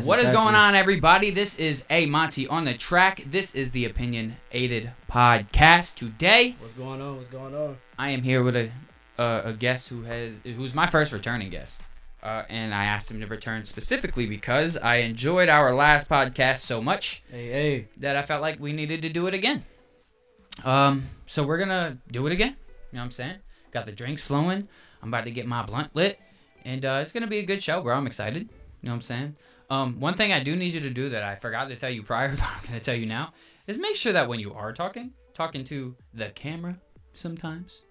What is going on, everybody? This is AyeMontie on the track. This is the Opinionated Podcast. Today, what's going on? I am here with a guest who's my first returning guest, and I asked him to return specifically because I enjoyed our last podcast so much that I felt like we needed to do it again. So we're gonna do it again. You know what I'm saying? Got the drinks flowing. I'm about to get my blunt lit, and it's gonna be a good show, bro. I'm excited. You know what I'm saying? One thing I do need you to do that I forgot to tell you prior, but I'm going to tell you now, is make sure that when you are talking to the camera sometimes.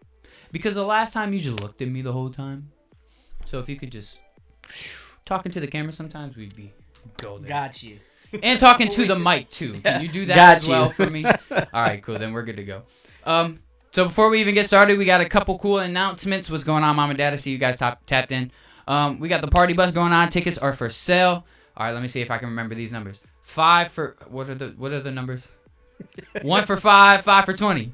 Because the last time you just looked at me the whole time. So if you could just talking to the camera sometimes, we'd be golden. Got you. And talking to the mic too. Can you do that as well for me? All right, cool. Then we're good to go. So before we even get started, we got a couple cool announcements. What's going on, Mom and Dad? I see you guys tapped in. We got the party bus going on. Tickets are for sale. All right, let me see if I can remember these numbers. 5 for what are the numbers? 1 for 5, 5 for 20.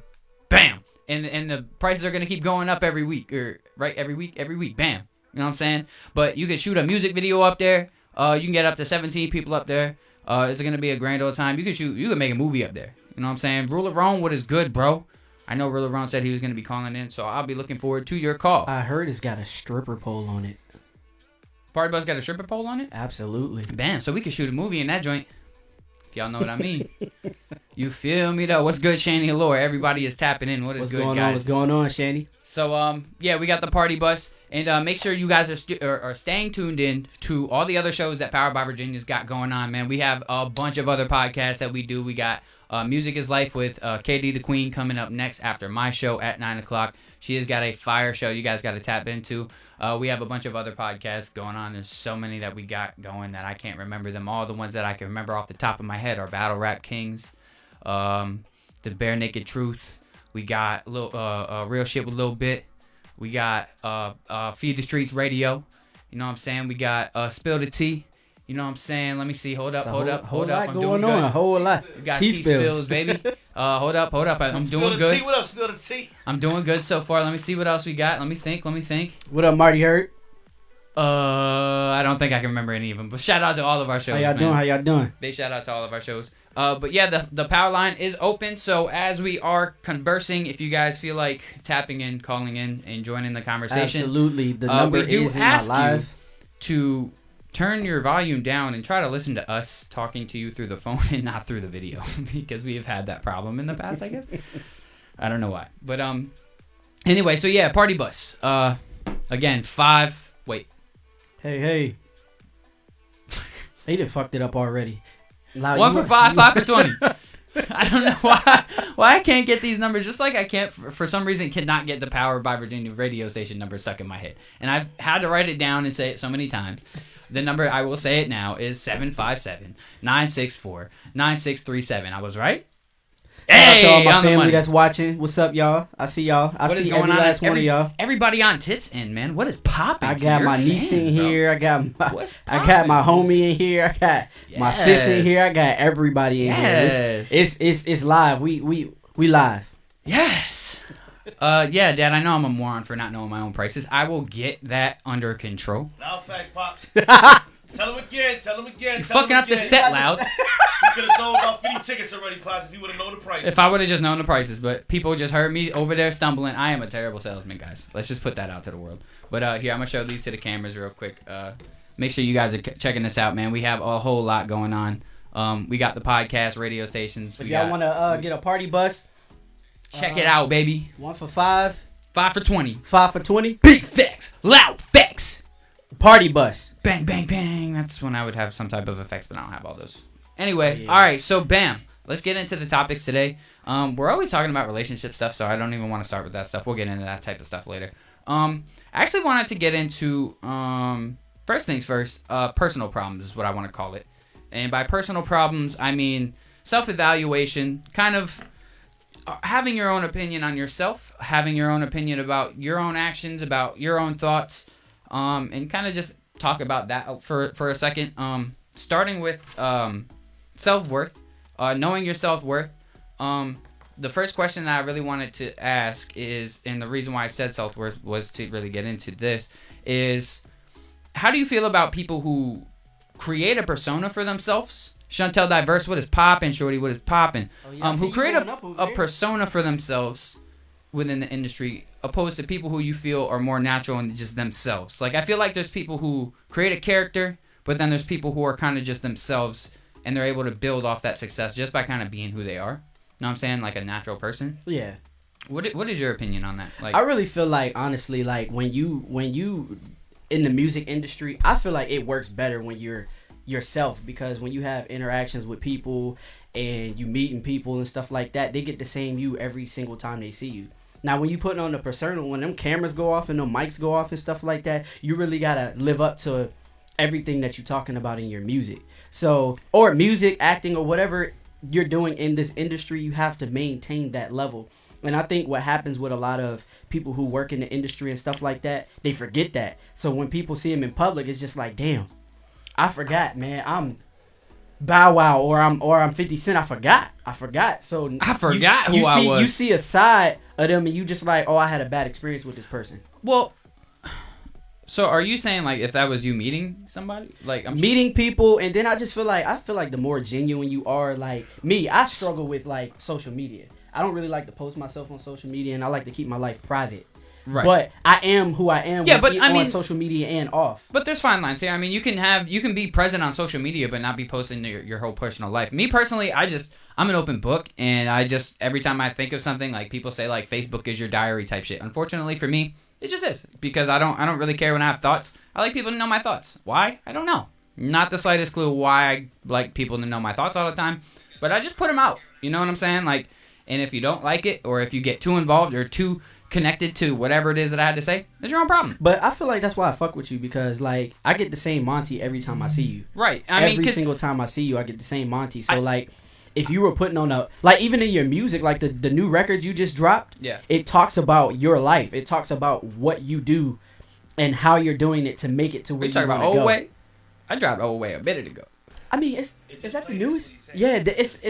Bam. And the prices are gonna keep going up every week, every week. Bam. You know what I'm saying? But you can shoot a music video up there. You can get up to 17 people up there. It's gonna be a grand old time. You can make a movie up there. You know what I'm saying? Ruler Roan, what is good, bro? I know Ruler Roan said he was gonna be calling in, so I'll be looking forward to your call. I heard it's got a stripper pole on it. Party bus got a stripper pole on it? Absolutely. Bam, so we could shoot a movie in that joint. If y'all know what I mean. You feel me, though? What's good, Shani Allure? Everybody is tapping in. What's good, guys? What's going on, Shani? So, yeah, we got the party bus. And make sure you guys are staying tuned in to all the other shows that Powered by Virginia's got going on, man. We have a bunch of other podcasts that we do. We got Music is Life with KD the Queen coming up next after my show at 9 o'clock. She has got a fire show you guys got to tap into. We have a bunch of other podcasts going on. There's so many that we got going that I can't remember them all. The ones that I can remember off the top of my head are Battle Rap Kings, The Bare Naked Truth. We got Real Shit with Lil Bit. We got Feed the Streets Radio. You know what I'm saying? We got Spill the Tea. You know what I'm saying? Let me see. Hold up. I'm doing good. A whole lot. We got tea spills, baby. Hold up. I'm doing good. What up? Spill the tea. I'm doing good so far. Let me see what else we got. Let me think. What up, Marty Hurt? I don't think I can remember any of them. But shout out to all of our shows. How y'all doing? They shout out to all of our shows. But yeah, the power line is open. So as we are conversing, if you guys feel like tapping in, calling in, and joining the conversation, absolutely. The number we do is in my live. You to turn your volume down and try to listen to us talking to you through the phone and not through the video because we have had that problem in the past, I guess. I don't know why. But anyway, so yeah, party bus. Again, 5. Wait. Hey. They done fucked it up already. 1 for 5, 5 for 20. I don't know why I can't get these numbers. Just like I can't, for some reason, cannot get the Powered by Virginia radio station number stuck in my head. And I've had to write it down and say it so many times. The number, I will say it now, is 757-964-9637. I was right? Hey, to all my family that's watching. What's up, y'all? I see y'all. I see every last one of y'all. Everybody on tits end, man. What is popping? I got my niece in here. I got my homie in here. I got my sis in here. I got everybody in here. It's live. We live. Yes. Yeah, Dad. I know I'm a moron for not knowing my own prices. I will get that under control. Loud facts, pops. Tell him again. You're fucking up the set, Loud. You could have sold about 50 tickets already, Pops, if you would have known the prices. If I would have just known the prices, but people just heard me over there stumbling. I am a terrible salesman, guys. Let's just put that out to the world. But here, I'm going to show these to the cameras real quick. Make sure you guys are checking this out, man. We have a whole lot going on. We got the podcast, radio stations. If y'all want to get a party bus, check it out, baby. 1 for 5. 5 for 20. 5 for 20. Big facts. Loud facts. Party bus. Bang, bang, bang. That's when I would have some type of effects, but I don't have all those. Anyway, all right, so bam. Let's get into the topics today. We're always talking about relationship stuff, so I don't even want to start with that stuff. We'll get into that type of stuff later. I actually wanted to get into, first things first, personal problems is what I want to call it. And by personal problems, I mean self-evaluation, kind of having your own opinion on yourself, having your own opinion about your own actions, about your own thoughts, and kind of just talk about that for a second. Starting with self-worth, knowing your self-worth. The first question that I really wanted to ask is, and the reason why I said self-worth was to really get into this, is how do you feel about people who create a persona for themselves. Chantel Diverse, what is poppin'? Shorty, what is poppin'? Who create a persona for themselves within the industry, opposed to people who you feel are more natural and just themselves. Like, I feel like there's people who create a character, but then there's people who are kind of just themselves, and they're able to build off that success just by kind of being who they are. You know what I'm saying? Like a natural person. Yeah. What is your opinion on that? Like, I really feel like, honestly, like when you in the music industry, I feel like it works better when you're yourself, because when you have interactions with people and you meeting people and stuff like that, they get the same you every single time they see you. Now, when you putting on the persona, when them cameras go off and them mics go off and stuff like that, you really gotta live up to everything that you're talking about in your music. So, or music, acting, or whatever you're doing in this industry, you have to maintain that level. And I think what happens with a lot of people who work in the industry and stuff like that, they forget that. So when people see them in public, it's just like, damn, I forgot, man. I'm Bow Wow or I'm 50 Cent. I forgot. So I forgot who I was. You see a side of them and you just like, oh, I had a bad experience with this person. Well, so are you saying like if that was you meeting somebody, like meeting people, and then I feel like the more genuine you are, like me, I struggle with like social media. I don't really like to post myself on social media, and I like to keep my life private. Right. But I am who I am. Yeah, but I mean, on social media and off. But there's fine lines here. I mean, you can be present on social media, but not be posting your whole personal life. Me personally, I'm an open book, and every time I think of something, like people say like Facebook is your diary type shit. Unfortunately for me, it just is, because I don't really care when I have thoughts. I like people to know my thoughts. Why? I don't know. Not the slightest clue why I like people to know my thoughts all the time, but I just put them out. You know what I'm saying? Like, and if you don't like it, or if you get too involved or too connected to whatever it is that I had to say, that's your own problem. But I feel like that's why I fuck with you, because like I get the same Monty every time I see you. Right. Every single time I see you, I get the same Monty. So like, if you were putting on even in your music, like the new record you just dropped, yeah, it talks about your life. It talks about what you do and how you're doing it to make it to where you want to go. Old Way? I dropped Old Way a minute ago. I mean, is that the newest? Yeah, that's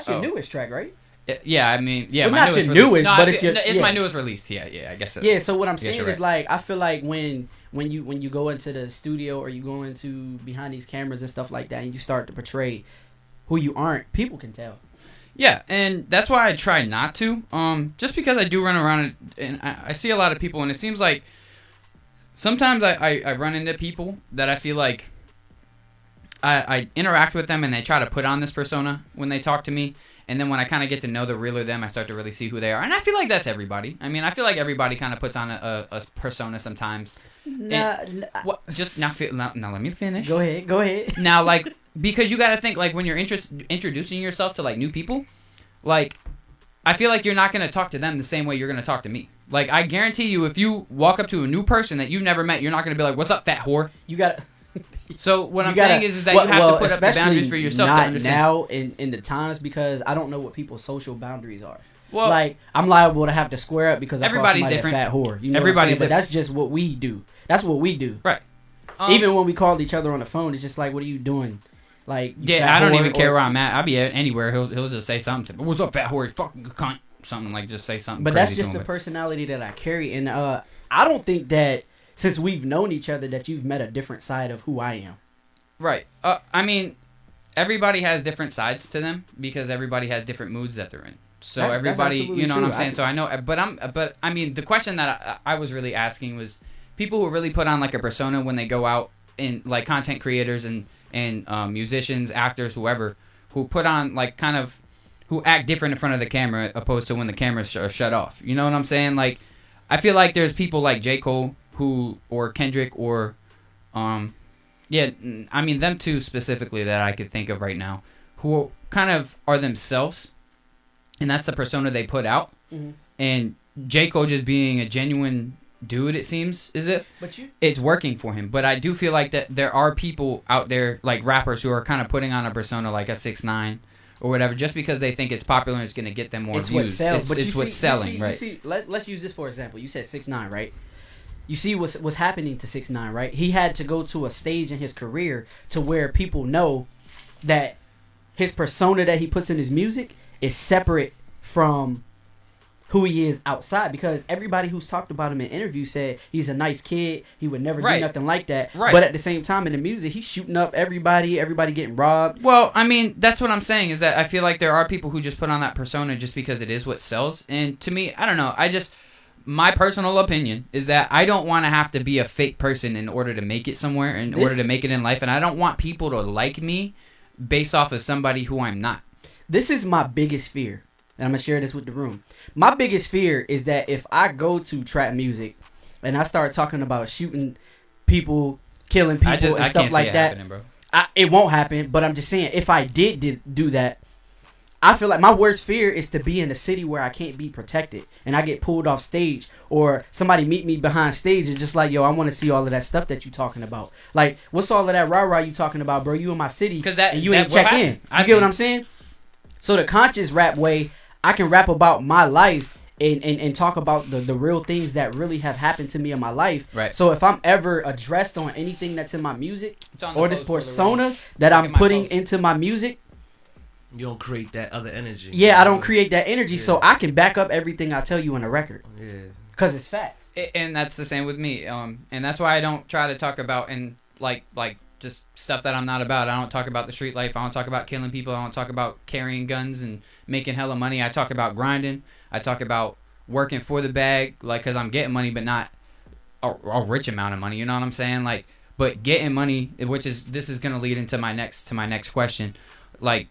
your newest track, right? Yeah, I mean, yeah, well, my not newest your newest, no, but it's my newest release. Yeah, I guess so. Yeah, so what I'm saying is like, I feel like when you go into the studio or you go into behind these cameras and stuff like that, and you start to portray who you aren't, people can tell. Yeah, and that's why I try not to. Just because I do run around and I see a lot of people, and it seems like sometimes I run into people that I feel like I interact with them and they try to put on this persona when they talk to me. And then when I kind of get to know the realer them, I start to really see who they are. And I feel like that's everybody. I mean, I feel like everybody kind of puts on a persona sometimes. Now, let me finish. Go ahead. Now, like, because you got to think, like, when you're introducing yourself to, like, new people, like, I feel like you're not going to talk to them the same way you're going to talk to me. Like, I guarantee you, if you walk up to a new person that you've never met, you're not going to be like, what's up, fat whore? You got to... So what I'm saying is that you have to put up the boundaries for yourself to understand. Now in the times, because I don't know what people's social boundaries are. Well, like, I'm liable to have to square up because everybody's different. A fat whore. You know everybody's different. But that's just what we do. That's what we do. Right. Even when we call each other on the phone, it's just like, what are you doing? Like, yeah, I don't even care where I'm at. I'll be anywhere. He'll just say something to me. What's up, fat whore? Fuck you, cunt. Something like, just say something. But that's just the personality that I carry, and I don't think that since we've known each other that you've met a different side of who I am. Right. I mean, everybody has different sides to them because everybody has different moods that they're in. So everybody, you know what I'm saying? So I know, but I mean, the question that I was really asking was people who really put on like a persona when they go out, in like content creators and musicians, actors, whoever, who put on like kind of, who act different in front of the camera opposed to when the cameras are shut off. You know what I'm saying? Like, I feel like there's people like J. Cole or Kendrick or, yeah, I mean, them two specifically that I could think of right now, who kind of are themselves, and that's the persona they put out. Mm-hmm. And J. Cole just being a genuine dude, it seems, it's working for him. But I do feel like that there are people out there, like rappers, who are kind of putting on a persona like a 6ix9ine or whatever, just because they think it's popular and it's going to get them more views. What sells. It's what's selling, right? You see, let's use this for example. You said 6ix9ine, right? You see what's happening to 6ix9ine, right? He had to go to a stage in his career to where people know that his persona that he puts in his music is separate from who he is outside, because everybody who's talked about him in interviews said he's a nice kid. He would never do nothing like that. Right. But at the same time, in the music, he's shooting up everybody getting robbed. Well, I mean, that's what I'm saying, is that I feel like there are people who just put on that persona just because it is what sells. And to me, I don't know. My personal opinion is that I don't want to have to be a fake person in order to make it somewhere, in order to make it in life. And I don't want people to like me based off of somebody who I'm not. This is my biggest fear. And I'm going to share this with the room. My biggest fear is that if I go to trap music and I start talking about shooting people, killing people, and stuff like that, it won't happen. But I'm just saying, if I did do that, I feel like my worst fear is to be in a city where I can't be protected and I get pulled off stage, or somebody meet me behind stage and just like, yo, I want to see all of that stuff that you talking about. Like, what's all of that rah-rah you talking about, bro? You in my city and you ain't check in. You get what I'm saying? So the conscious rap way, I can rap about my life and talk about the real things that really have happened to me in my life. Right. So if I'm ever addressed on anything that's in my music or this persona that I'm putting into my music, you don't create that other energy. Yeah, I don't create that energy, so I can back up everything I tell you in a record. Yeah. Because it's facts. And that's the same with me. And that's why I don't try to talk about like just stuff that I'm not about. I don't talk about the street life. I don't talk about killing people. I don't talk about carrying guns and making hella money. I talk about grinding. I talk about working for the bag, like, because I'm getting money, but not a rich amount of money. You know what I'm saying? Like, but getting money, this is gonna lead into my next question. Like,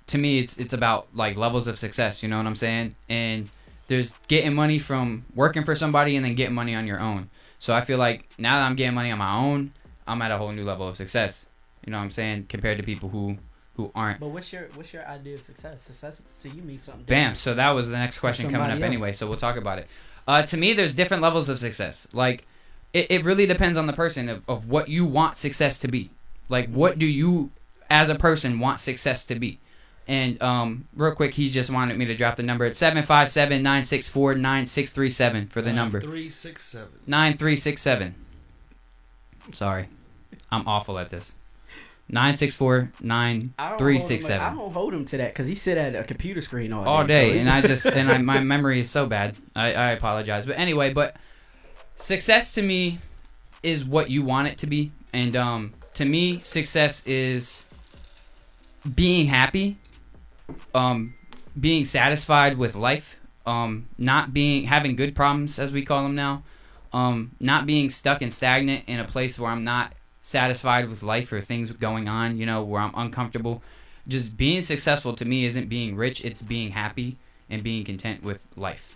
to me, it's about like levels of success. You know what I'm saying? And there's getting money from working for somebody and then getting money on your own. So I feel like now that I'm getting money on my own, I'm at a whole new level of success. You know what I'm saying? Compared to people who aren't. But what's your idea of success? Success to you means something different. Bam. So that was the next question coming up anyway. So we'll talk about it. To me, there's different levels of success. Like, it really depends on the person of what you want success to be. Like, what do you, as a person, want success to be? And real quick, he just wanted me to drop the number. It's 757-964-9637 for the number. 9367. 9367. Sorry. I'm awful at this. 964-9367. I don't hold him to that because he sit at a computer screen all day. So and my memory is so bad. I apologize. But anyway, success to me is what you want it to be. And to me, success is being happy, being satisfied with life, not having good problems, as we call them now, not being stuck and stagnant in a place where I'm not satisfied with life or things going on, where I'm uncomfortable. Just being successful to me isn't being rich, it's being happy and being content with life.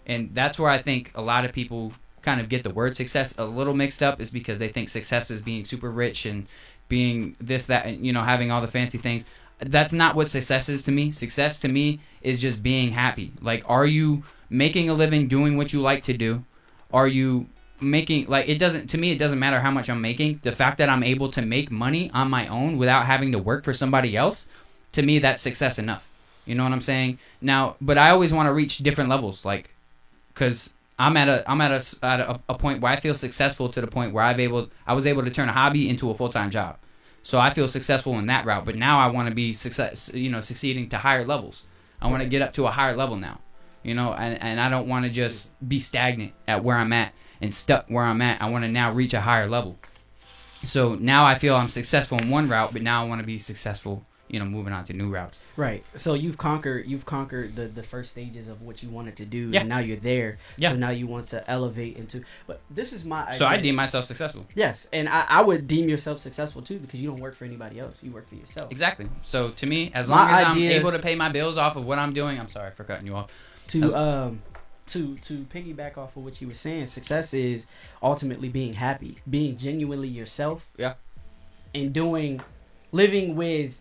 And that's where I think a lot of people kind of get the word success a little mixed up, is because they think success is being super rich and being this, that, and having all the fancy things. That's not what success is to me. Success to me is just being happy. Like, are you making a living doing what you like to do? Are you making, it doesn't matter how much I'm making. The fact that I'm able to make money on my own without having to work for somebody else, to me, that's success enough. You know what I'm saying? Now, but I always want to reach different levels, because I'm at a point where I feel successful to the point where I was able to turn a hobby into a full-time job. So I feel successful in that route. But now I want to be succeeding to higher levels. I want to get up to a higher level now. And I don't want to just be stagnant at where I'm at and stuck where I'm at. I want to now reach a higher level. So now I feel I'm successful in one route, but now I want to be successful, moving on to new routes. Right. So you've conquered the first stages of what you wanted to do, and now you're there. Yeah. So now you want to elevate into. But this is my idea. So I deem myself successful. Yes, and I would deem yourself successful too, because you don't work for anybody else. You work for yourself. Exactly. So to me, as long as I'm able to pay my bills off of what I'm doing, I'm sorry for cutting you off. To piggyback off of what you were saying, success is ultimately being happy, being genuinely yourself. Yeah. And living with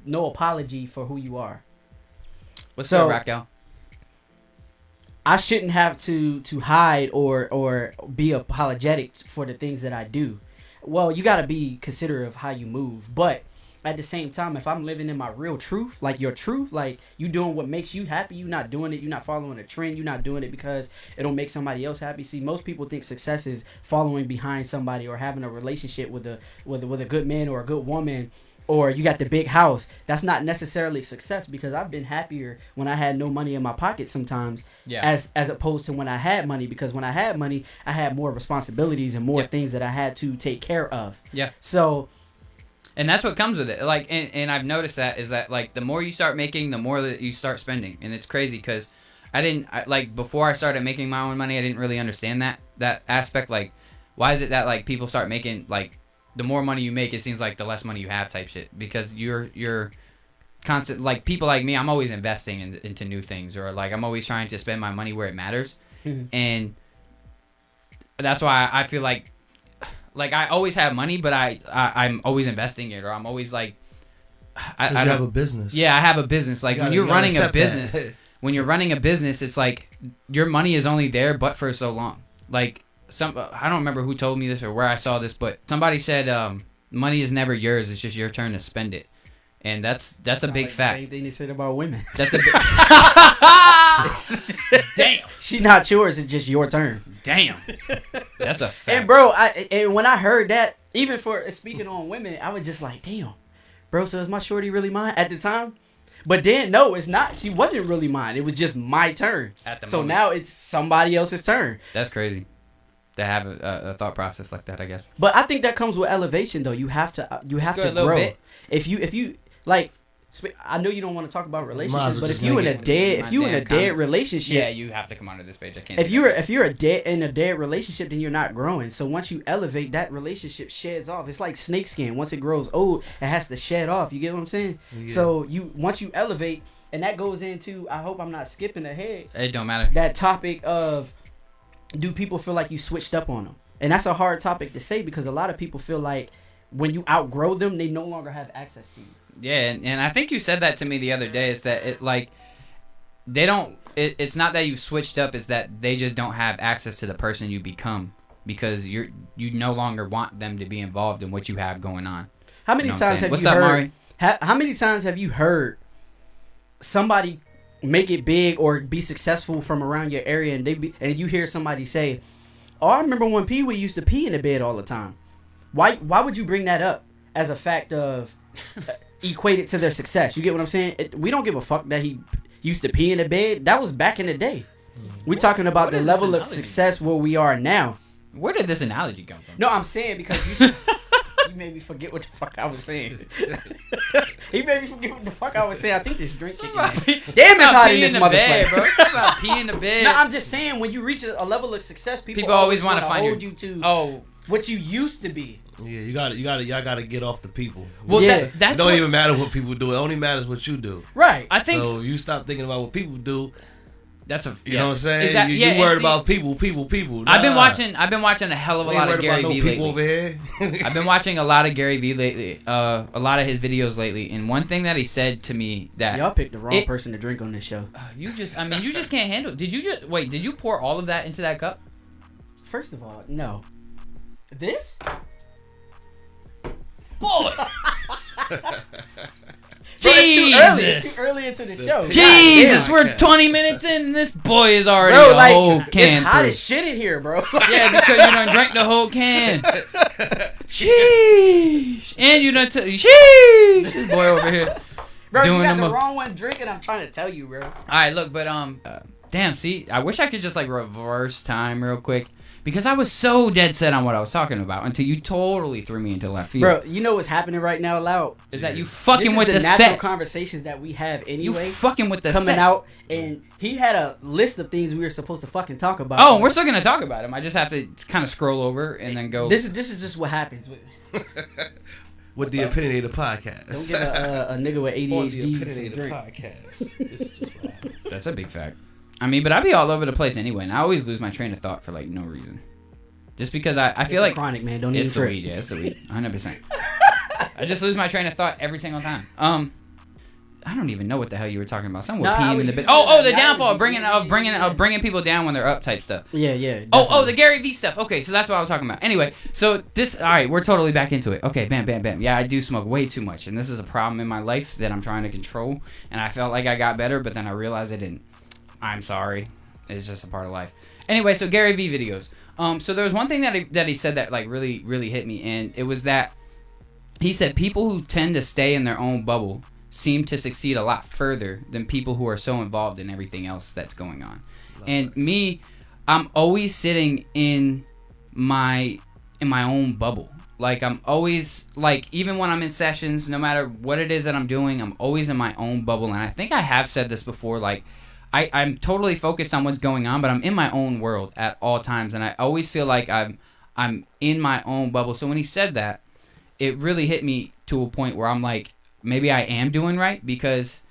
no apology for who you are. What's up, Raquel? I shouldn't have to hide or be apologetic for the things that I do. Well, you got to be considerate of how you move, but at the same time, if I'm living in my real truth, like your truth, like you doing what makes you happy, you're not doing it, you're not following a trend, you're not doing it because it'll make somebody else happy. See, most people think success is following behind somebody or having a relationship with a good man or a good woman or you got the big house. That's not necessarily success, because I've been happier when I had no money in my pocket sometimes, as opposed to when I had money, because when I had money, I had more responsibilities and more things that I had to take care of. Yeah. So, and that's what comes with it. Like, and I've noticed that is that, like, the more you start making, the more that you start spending. And it's crazy because before I started making my own money, I didn't really understand that aspect. Like, why is it that, like, people start making, like, the more money you make, it seems like the less money you have type shit, because you're constant, like, people like me, I'm always investing into new things, or like I'm always trying to spend my money where it matters. And that's why I feel like I always have money, but I'm always investing it, or I'm always like I have a business. Yeah, I have a business. Like, when you're running a business, when you're running a business, it's like your money is only there but for so long. Like, I don't remember who told me this or where I saw this, but somebody said money is never yours, it's just your turn to spend it. And that's a big fact. Same thing they said about women. That's a big Damn. She not yours, it's just your turn. Damn. That's a fact. And bro, when I heard that, even for speaking on women, I was just like, damn. Bro, so is my shorty really mine at the time? But then, no, it's not. She wasn't really mine. It was just my turn. At the so moment. now it's somebody else's turn. That's crazy. To have a thought process like that, I guess. But I think that comes with elevation, though. You have to grow. Bit. If you like, I know you don't want to talk about relationships, but if you in a dead relationship, yeah, you have to come onto this page. I can't. If you're in a dead relationship, then you're not growing. So once you elevate, that relationship sheds off. It's like snakeskin. Once it grows old, it has to shed off. You get what I'm saying? Yeah. So once you elevate, and that goes into, I hope I'm not skipping ahead. It don't matter. That topic of, do people feel like you switched up on them? And that's a hard topic to say, because a lot of people feel like when you outgrow them, they no longer have access to you. Yeah, and I think you said that to me the other day, is that it, like, they don't, it's not that you switched up, it's that they just don't have access to the person you become, because you no longer want them to be involved in what you have going on. How many times have you heard, Mari? How many times have you heard somebody make it big or be successful from around your area, and you hear somebody say, "Oh, I remember when Pee Wee used to pee in the bed all the time." Why would you bring that up as a fact of equated to their success? You get what I'm saying? We don't give a fuck that he used to pee in the bed. That was back in the day. We're talking about the level of success where we are now. Where did this analogy come from? No, I'm saying because you made me forget what the fuck I was saying. He made me forget what the fuck I was saying. I think this drink kicking in. Damn, it's hot in this motherfucker. Bro. It's about pee in the bed. No, I'm just saying, when you reach a level of success, people always want to hold you to what you used to be. Yeah, y'all gotta get off the people. Well, yeah. It don't even matter what people do. It only matters what you do. Right. I think so. You stop thinking about what people do. That's you know what I'm saying. You worried about people. Nah. I've been watching a hell of a lot of Garyvee lately. Over here. I've been watching a lot of Garyvee lately. A lot of his videos lately. And one thing that he said to me that y'all picked the wrong person to drink on this show. You just can't handle. Did you pour all of that into that cup? First of all, no. This? Boy. Jesus. It's too early into the show. Jesus, we're 20 minutes in and this boy is already a whole can. It's hot as shit in here, bro. Yeah, because you done drank the whole can. Sheesh. And you done sheesh. This boy over here. Bro, you got the wrong one drinking, I'm trying to tell you, bro. Alright, look, but damn, see, I wish I could just like reverse time real quick. Because I was so dead set on what I was talking about until you totally threw me into left field. Bro, you know what's happening right now, Loud? Is that you fucking with the natural set. Conversations that we have anyway. You fucking with the coming set. Out, and he had a list of things we were supposed to fucking talk about. Oh, we're still gonna talk about them. I just have to kind of scroll over and then go. This is just what happens with the Opinionated Podcast. Don't give a nigga with ADHD the Opinionated Podcast. This is just what happens. That's a big fact. I mean, but I be all over the place anyway, and I always lose my train of thought for like no reason. Just because I feel like chronic, man. Don't even it's the weed, yeah, it's the weed, 100%. I just lose my train of thought every single time. I don't even know what the hell you were talking about. Someone peeing in the bit. The downfall of bringing people down when they're up type stuff. Yeah. Definitely. Oh, the Garyvee stuff. Okay, so that's what I was talking about. Anyway, so this. All right, we're totally back into it. Okay, bam. Yeah, I do smoke way too much, and this is a problem in my life that I'm trying to control. And I felt like I got better, but then I realized I didn't. I'm sorry. It's just a part of life. Anyway, so Garyvee videos. So there was one thing that he said that like really hit me, and it was that he said people who tend to stay in their own bubble seem to succeed a lot further than people who are so involved in everything else that's going on. And me, I'm always sitting in my own bubble. Like, I'm always, like, even when I'm in sessions, no matter what it is that I'm doing, I'm always in my own bubble. And I think I have said this before, like, I'm totally focused on what's going on, but I'm in my own world at all times. And I always feel like I'm in my own bubble. So when he said that, it really hit me to a point where I'm like, maybe I am doing right, because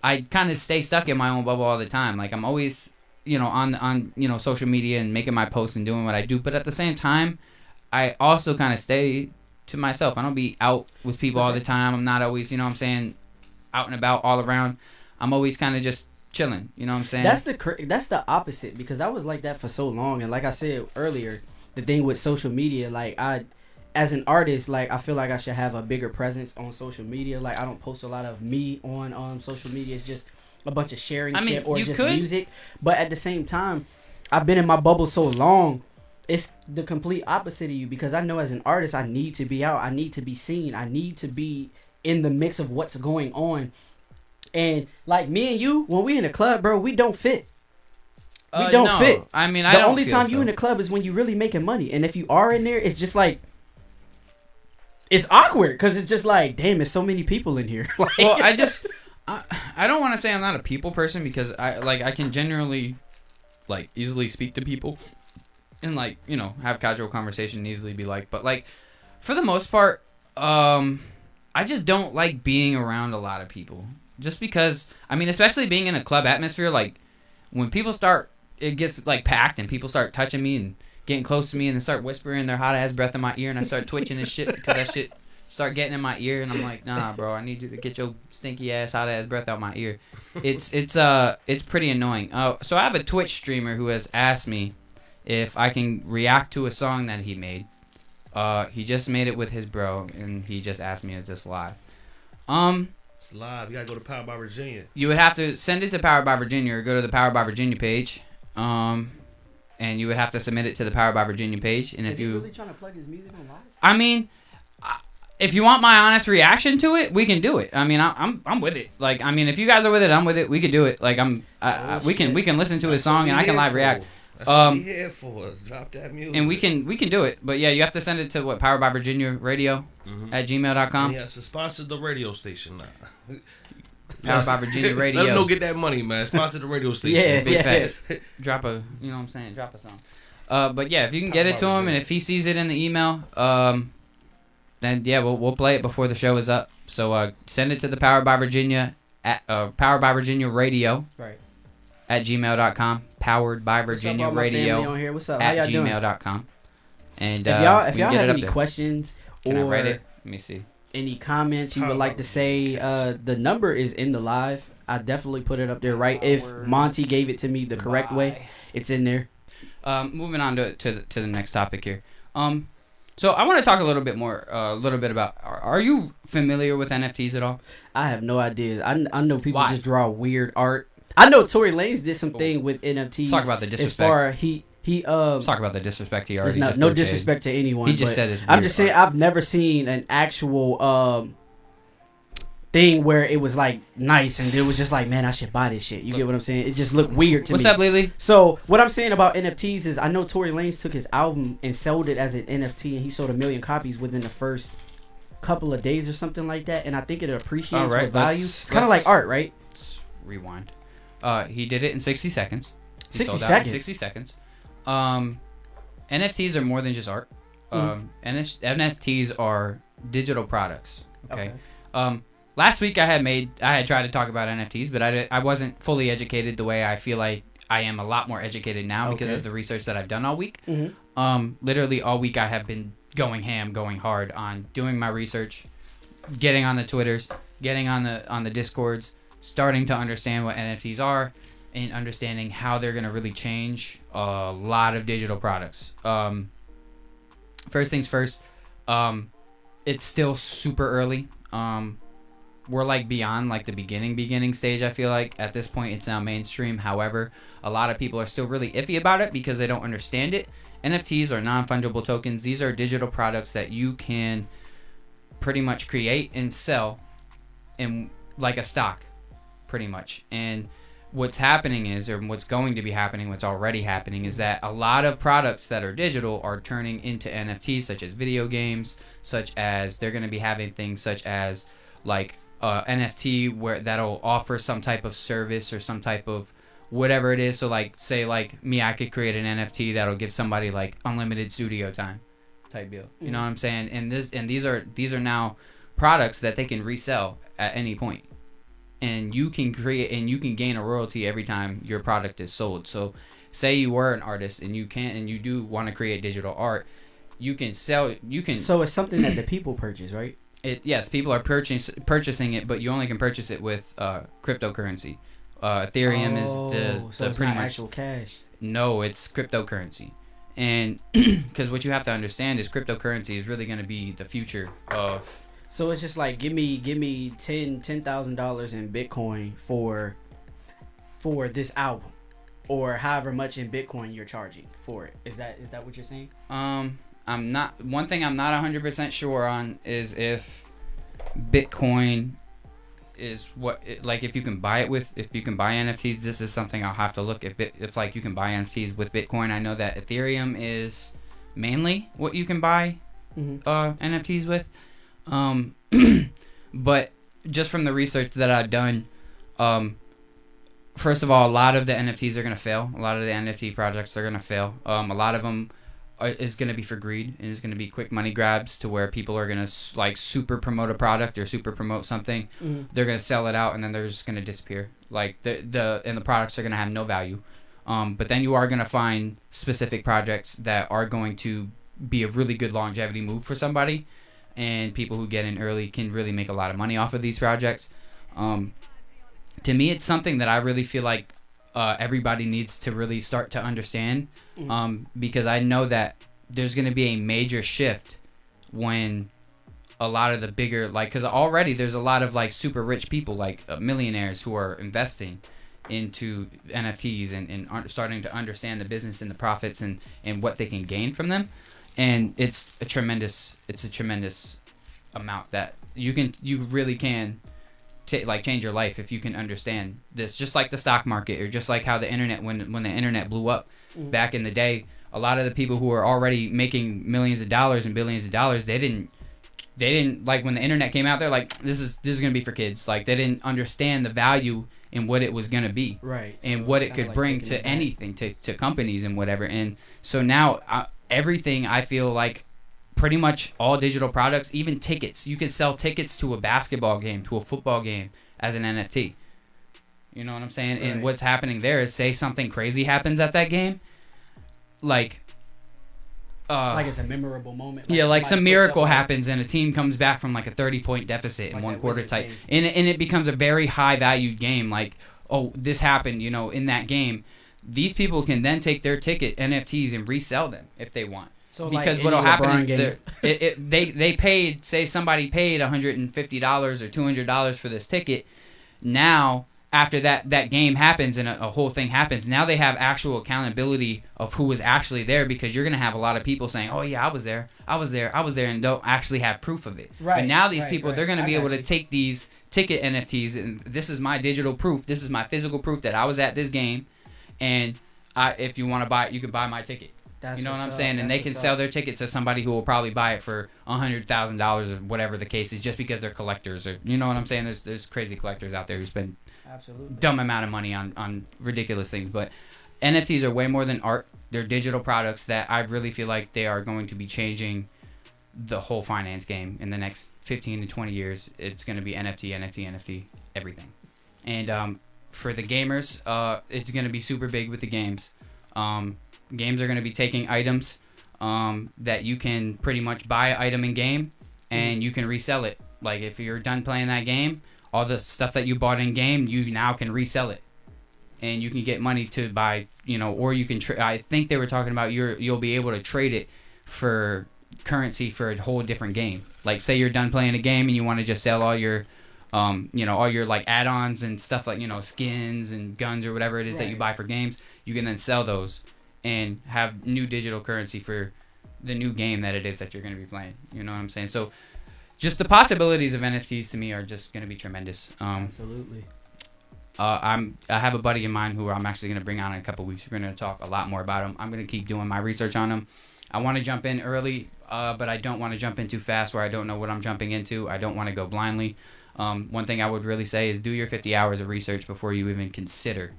I kind of stay stuck in my own bubble all the time. Like, I'm always, on social media and making my posts and doing what I do. But at the same time, I also kind of stay to myself. I don't be out with people all the time. I'm not always, out and about all around. I'm always kind of just chilling. You know what I'm saying? That's the opposite, because I was like that for so long. And like I said earlier, the thing with social media, like, as an artist, like, I feel like I should have a bigger presence on social media. Like, I don't post a lot of me on social media. It's just a bunch of sharing shit or just music. But at the same time, I've been in my bubble so long, it's the complete opposite of you, because I know as an artist, I need to be out. I need to be seen. I need to be in the mix of what's going on. And like me and you, when we in a club, bro, we don't fit. We don't fit. I mean, the only time you in the club is when you really making money. And if you are in there, it's just like, it's awkward, because it's just like, damn, there's so many people in here. Like, well, I don't want to say I'm not a people person, because I can generally, like, easily speak to people and, like, have casual conversation and easily be like, but, like, for the most part, I just don't like being around a lot of people, just because, I mean, especially being in a club atmosphere, like, when people it gets, like, packed and people start touching me and getting close to me and then start whispering their hot ass breath in my ear, and I start twitching and shit because that shit start getting in my ear, and I'm like, nah, bro, I need you to get your stinky ass hot ass breath out my ear. It's pretty annoying. So I have a Twitch streamer who has asked me if I can react to a song that he made. He just made it with his bro, and he just asked me, is this live? It's live. You gotta go to Powered by Virginia. You would have to send it to Powered by Virginia or go to the Powered by Virginia page. And you would have to submit it to the Powered by Virginia page. And is he really trying to plug his music on live? I mean, if you want my honest reaction to it, we can do it. I mean, I'm with it. Like, I mean, if you guys are with it, I'm with it. We could do it. Like, we can listen to his song and I can live react. That's what we here for. Drop that music. And we can do it. But yeah, you have to send it to Powered by Virginia Radio at gmail.com. Yeah, so sponsor the radio station now. Powered by Virginia Radio. Let them know, get that money, man. Sponsor the radio station. Yeah, big facts. Drop a, you know what I'm saying? Drop a song. But yeah, if you can get it to him, and if he sees it in the email, then yeah, we'll play it before the show is up. So send it to the Powered by Virginia at Powered by Virginia Radio. Right. At gmail.com. Powered by Virginia Radio on here? What's up? at gmail.com. And if y'all have any questions can or I write it? Let me see. Any comments you would like to say, the number is in the live. I definitely put it up there, right? If Monty gave it to me the correct way, it's in there. Moving on to the next topic here. So I want to talk a little bit about. Are you familiar with NFTs at all? I have no idea. I know people Why? just draw weird art. I know Tory Lanez did something with NFTs. Let's talk about the disrespect. As far he Let's talk about the disrespect he already just no disrespect to anyone. He just said it's weird. I'm just saying I've never seen an actual thing where it was like nice and it was just like, man, I should buy this shit. You get what I'm saying? It just looked weird to me. What's up, Lily? So what I'm saying about NFTs is I know Tory Lanez took his album and sold it as an NFT, and he sold 1 million copies within the first couple of days or something like that, and I think it appreciates with value. It's kind of like art, right? Let's rewind. He did it in 60 seconds. 60 seconds. 60 seconds. NFTs are more than just art. NFTs are digital products. Okay. Last week I had tried to talk about NFTs, but I wasn't fully educated the way I feel like I am a lot more educated now because of the research that I've done all week. Literally all week I have been going hard on doing my research, getting on the Twitters, getting on the Discords, starting to understand what NFTs are, and understanding how they're going to really change a lot of digital products. First things first, it's still super early. We're like beyond like the beginning stage. I feel like at this point it's now mainstream. However, a lot of people are still really iffy about it because they don't understand it. NFTs are non-fungible tokens. These are digital products that you can pretty much create and sell in like a stock, pretty much. And what's happening is, or what's going to be happening, what's already happening, is that a lot of products that are digital are turning into NFTs, such as video games, such as they're going to be having things such as like NFT where that'll offer some type of service or some type of whatever it is. So like, say like me, I could create an NFT that'll give somebody like unlimited studio time type deal. You know what I'm saying? And these are now products that they can resell at any point. And you can create and you can gain a royalty every time your product is sold. So say you were an artist and you do want to create digital art, you can sell. So it's something that the people purchase, right? Yes, people are purchasing it, but you only can purchase it with cryptocurrency. Ethereum is so it's pretty not much actual cash. No, it's cryptocurrency. And because what you have to understand is cryptocurrency is really going to be the future of. So it's just like give me $10,000 in Bitcoin for this album, or however much in Bitcoin you're charging for it. Is that what you're saying? I'm not. One thing I'm not 100% sure on is if Bitcoin is if you can buy NFTs. This is something I'll have to look at. If like you can buy NFTs with Bitcoin. I know that Ethereum is mainly what you can buy NFTs with. But just from the research that I've done, first of all, a lot of the NFTs are going to fail. A lot of the NFT projects are going to fail. A lot of them is going to be for greed, and it's going to be quick money grabs to where people are going to like super promote a product or super promote something. They're going to sell it out and then they're just going to disappear. Like the products are going to have no value. But then you are going to find specific projects that are going to be a really good longevity move for somebody. And people who get in early can really make a lot of money off of these projects. To me, it's something that I really feel like everybody needs to really start to understand, because I know that there's going to be a major shift when a lot of the bigger, like, because already there's a lot of like super rich people, like millionaires who are investing into NFTs and starting to understand the business and the profits and what they can gain from them. And it's a tremendous amount that you really can change your life if you can understand this. Just like the stock market, or just like how the internet, when the internet blew up back in the day, a lot of the people who were already making millions of dollars and billions of dollars, they didn't like when the internet came out. They're like, this is gonna be for kids. Like they didn't understand the value in what it was gonna be, right? And so what it could bring to anything, to companies and whatever. And so now everything, I feel like pretty much all digital products, even tickets, you can sell tickets to a basketball game, to a football game as an NFT. You know what I'm saying? Right. And what's happening there is, say something crazy happens at that game, like it's a memorable moment. Like like some miracle happens and a team comes back from like a 30-point deficit in one quarter type, and it becomes a very high valued game. Like, oh, this happened, in that game. These people can then take their ticket NFTs and resell them if they want. So because what'll happen is they paid, say somebody paid $150 or $200 for this ticket. Now after that game happens and a whole thing happens, now they have actual accountability of who was actually there, because you're gonna have a lot of people saying, "Oh yeah, I was there," and don't actually have proof of it. Right. But now these people, they're gonna be able to take these ticket NFTs and this is my digital proof. This is my physical proof that I was at this game. And if you want to buy it, you can buy my ticket. You know what I'm saying? And they can sell their ticket to somebody who will probably buy it for $100,000 or whatever the case is, just because they're collectors. Or you know what I'm saying? There's crazy collectors out there who spend dumb amount of money on ridiculous things. But NFTs are way more than art. They're digital products that I really feel like they are going to be changing the whole finance game in the next 15 to 20 years. It's going to be NFT, everything. And for the gamers, it's going to be super big with the games. Games are going to be taking items that you can pretty much buy an item in game and you can resell it. Like if you're done playing that game, all the stuff that you bought in game, you now can resell it. And you can get money to buy, or you can I think they were talking about you'll be able to trade it for currency for a whole different game. Like say you're done playing a game and you want to just sell all your all your like add-ons and stuff, like skins and guns or whatever it is that you buy for games. You can then sell those and have new digital currency for the new game that it is that you're going to be playing. You know what I'm saying? So just the possibilities of NFTs to me are just going to be tremendous. Absolutely. I have a buddy of mine who I'm actually going to bring on in a couple weeks. We're going to talk a lot more about him. I'm going to keep doing my research on him. I want to jump in early, but I don't want to jump in too fast where I don't know what I'm jumping into. I don't want to go blindly. One thing I would really say is do your 50 hours of research before you even consider,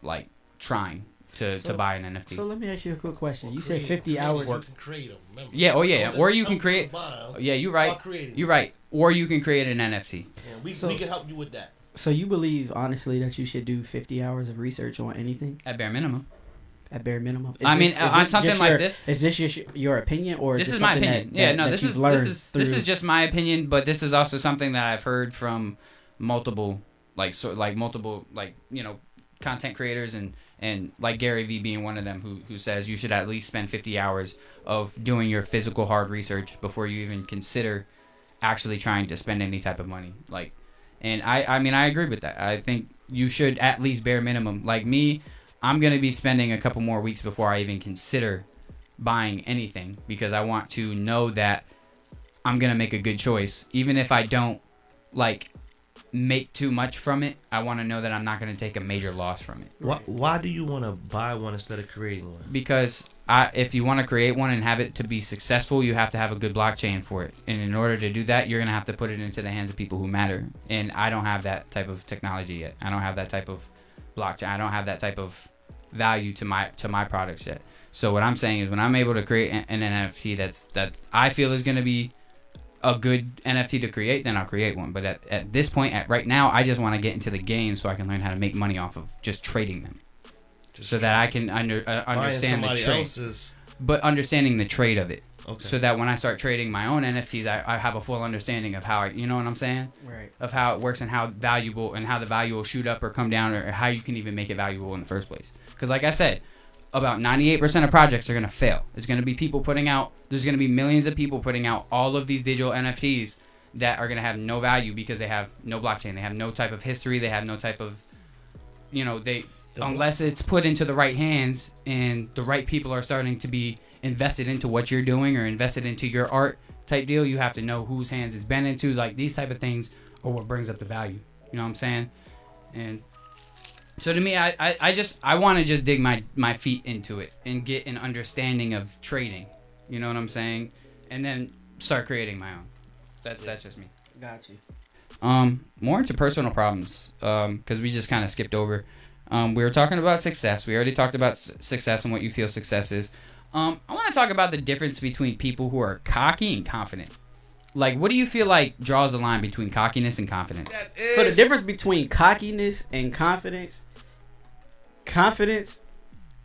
like, trying to buy an NFT. So let me ask you a quick question. You said Create- 50 create hours. You can create them. Remember? Yeah, oh yeah, Don't or just you can jump create. to buy 'em. Yeah, you're right. Start creating You're them. right. Or you can create an NFT. Yeah, we can help you with that. So you believe, honestly, that you should do 50 hours of research on anything? At bare minimum. At bare minimum? On something like this. Is this your opinion, or This just is my something opinion. that you've learned This through- is just my opinion, but this is also something that I've heard from multiple content creators and like Garyvee being one of them who says you should at least spend 50 hours of doing your physical hard research before you even consider actually trying to spend any type of money. Like, and I mean I agree with that. I think you should at least bare minimum. Like me, I'm going to be spending a couple more weeks before I even consider buying anything because I want to know that I'm going to make a good choice. Even if I don't like make too much from it, I want to know that I'm not going to take a major loss from it. Why do you want to buy one instead of creating one? Because if you want to create one and have it to be successful, you have to have a good blockchain for it. And in order to do that, you're going to have to put it into the hands of people who matter. And I don't have that type of technology yet. I don't have that type of blockchain. I don't have that type of value to my products yet. So what I'm saying is when I'm able to create an NFT that I feel is going to be a good NFT to create, then I'll create one. But at this point, right now, I just want to get into the game so I can learn how to make money off of just trading them. So that I can understand the trade. But understanding the trade of it. Okay. So that when I start trading my own NFTs, I have a full understanding of how, you know what I'm saying? Right. Of how it works and how valuable and how the value will shoot up or come down or how you can even make it valuable in the first place. Because like I said, about 98% of projects are going to fail. There's going to be people there's going to be millions of people putting out all of these digital NFTs that are going to have no value because they have no blockchain. They have no type of history. They have no type of, unless it's put into the right hands and the right people are starting to be invested into what you're doing or invested into your art type deal, you have to know whose hands it's been into. Like these type of things are what brings up the value. You know what I'm saying? And so to me, I want to just dig my feet into it and get an understanding of trading. You know what I'm saying? And then start creating my own. That's just me. Got you. More into personal problems, because we just kind of skipped over. We were talking about success. We already talked about success and what you feel success is. I want to talk about the difference between people who are cocky and confident. Like, what do you feel like draws the line between cockiness and confidence? So the difference between cockiness and confidence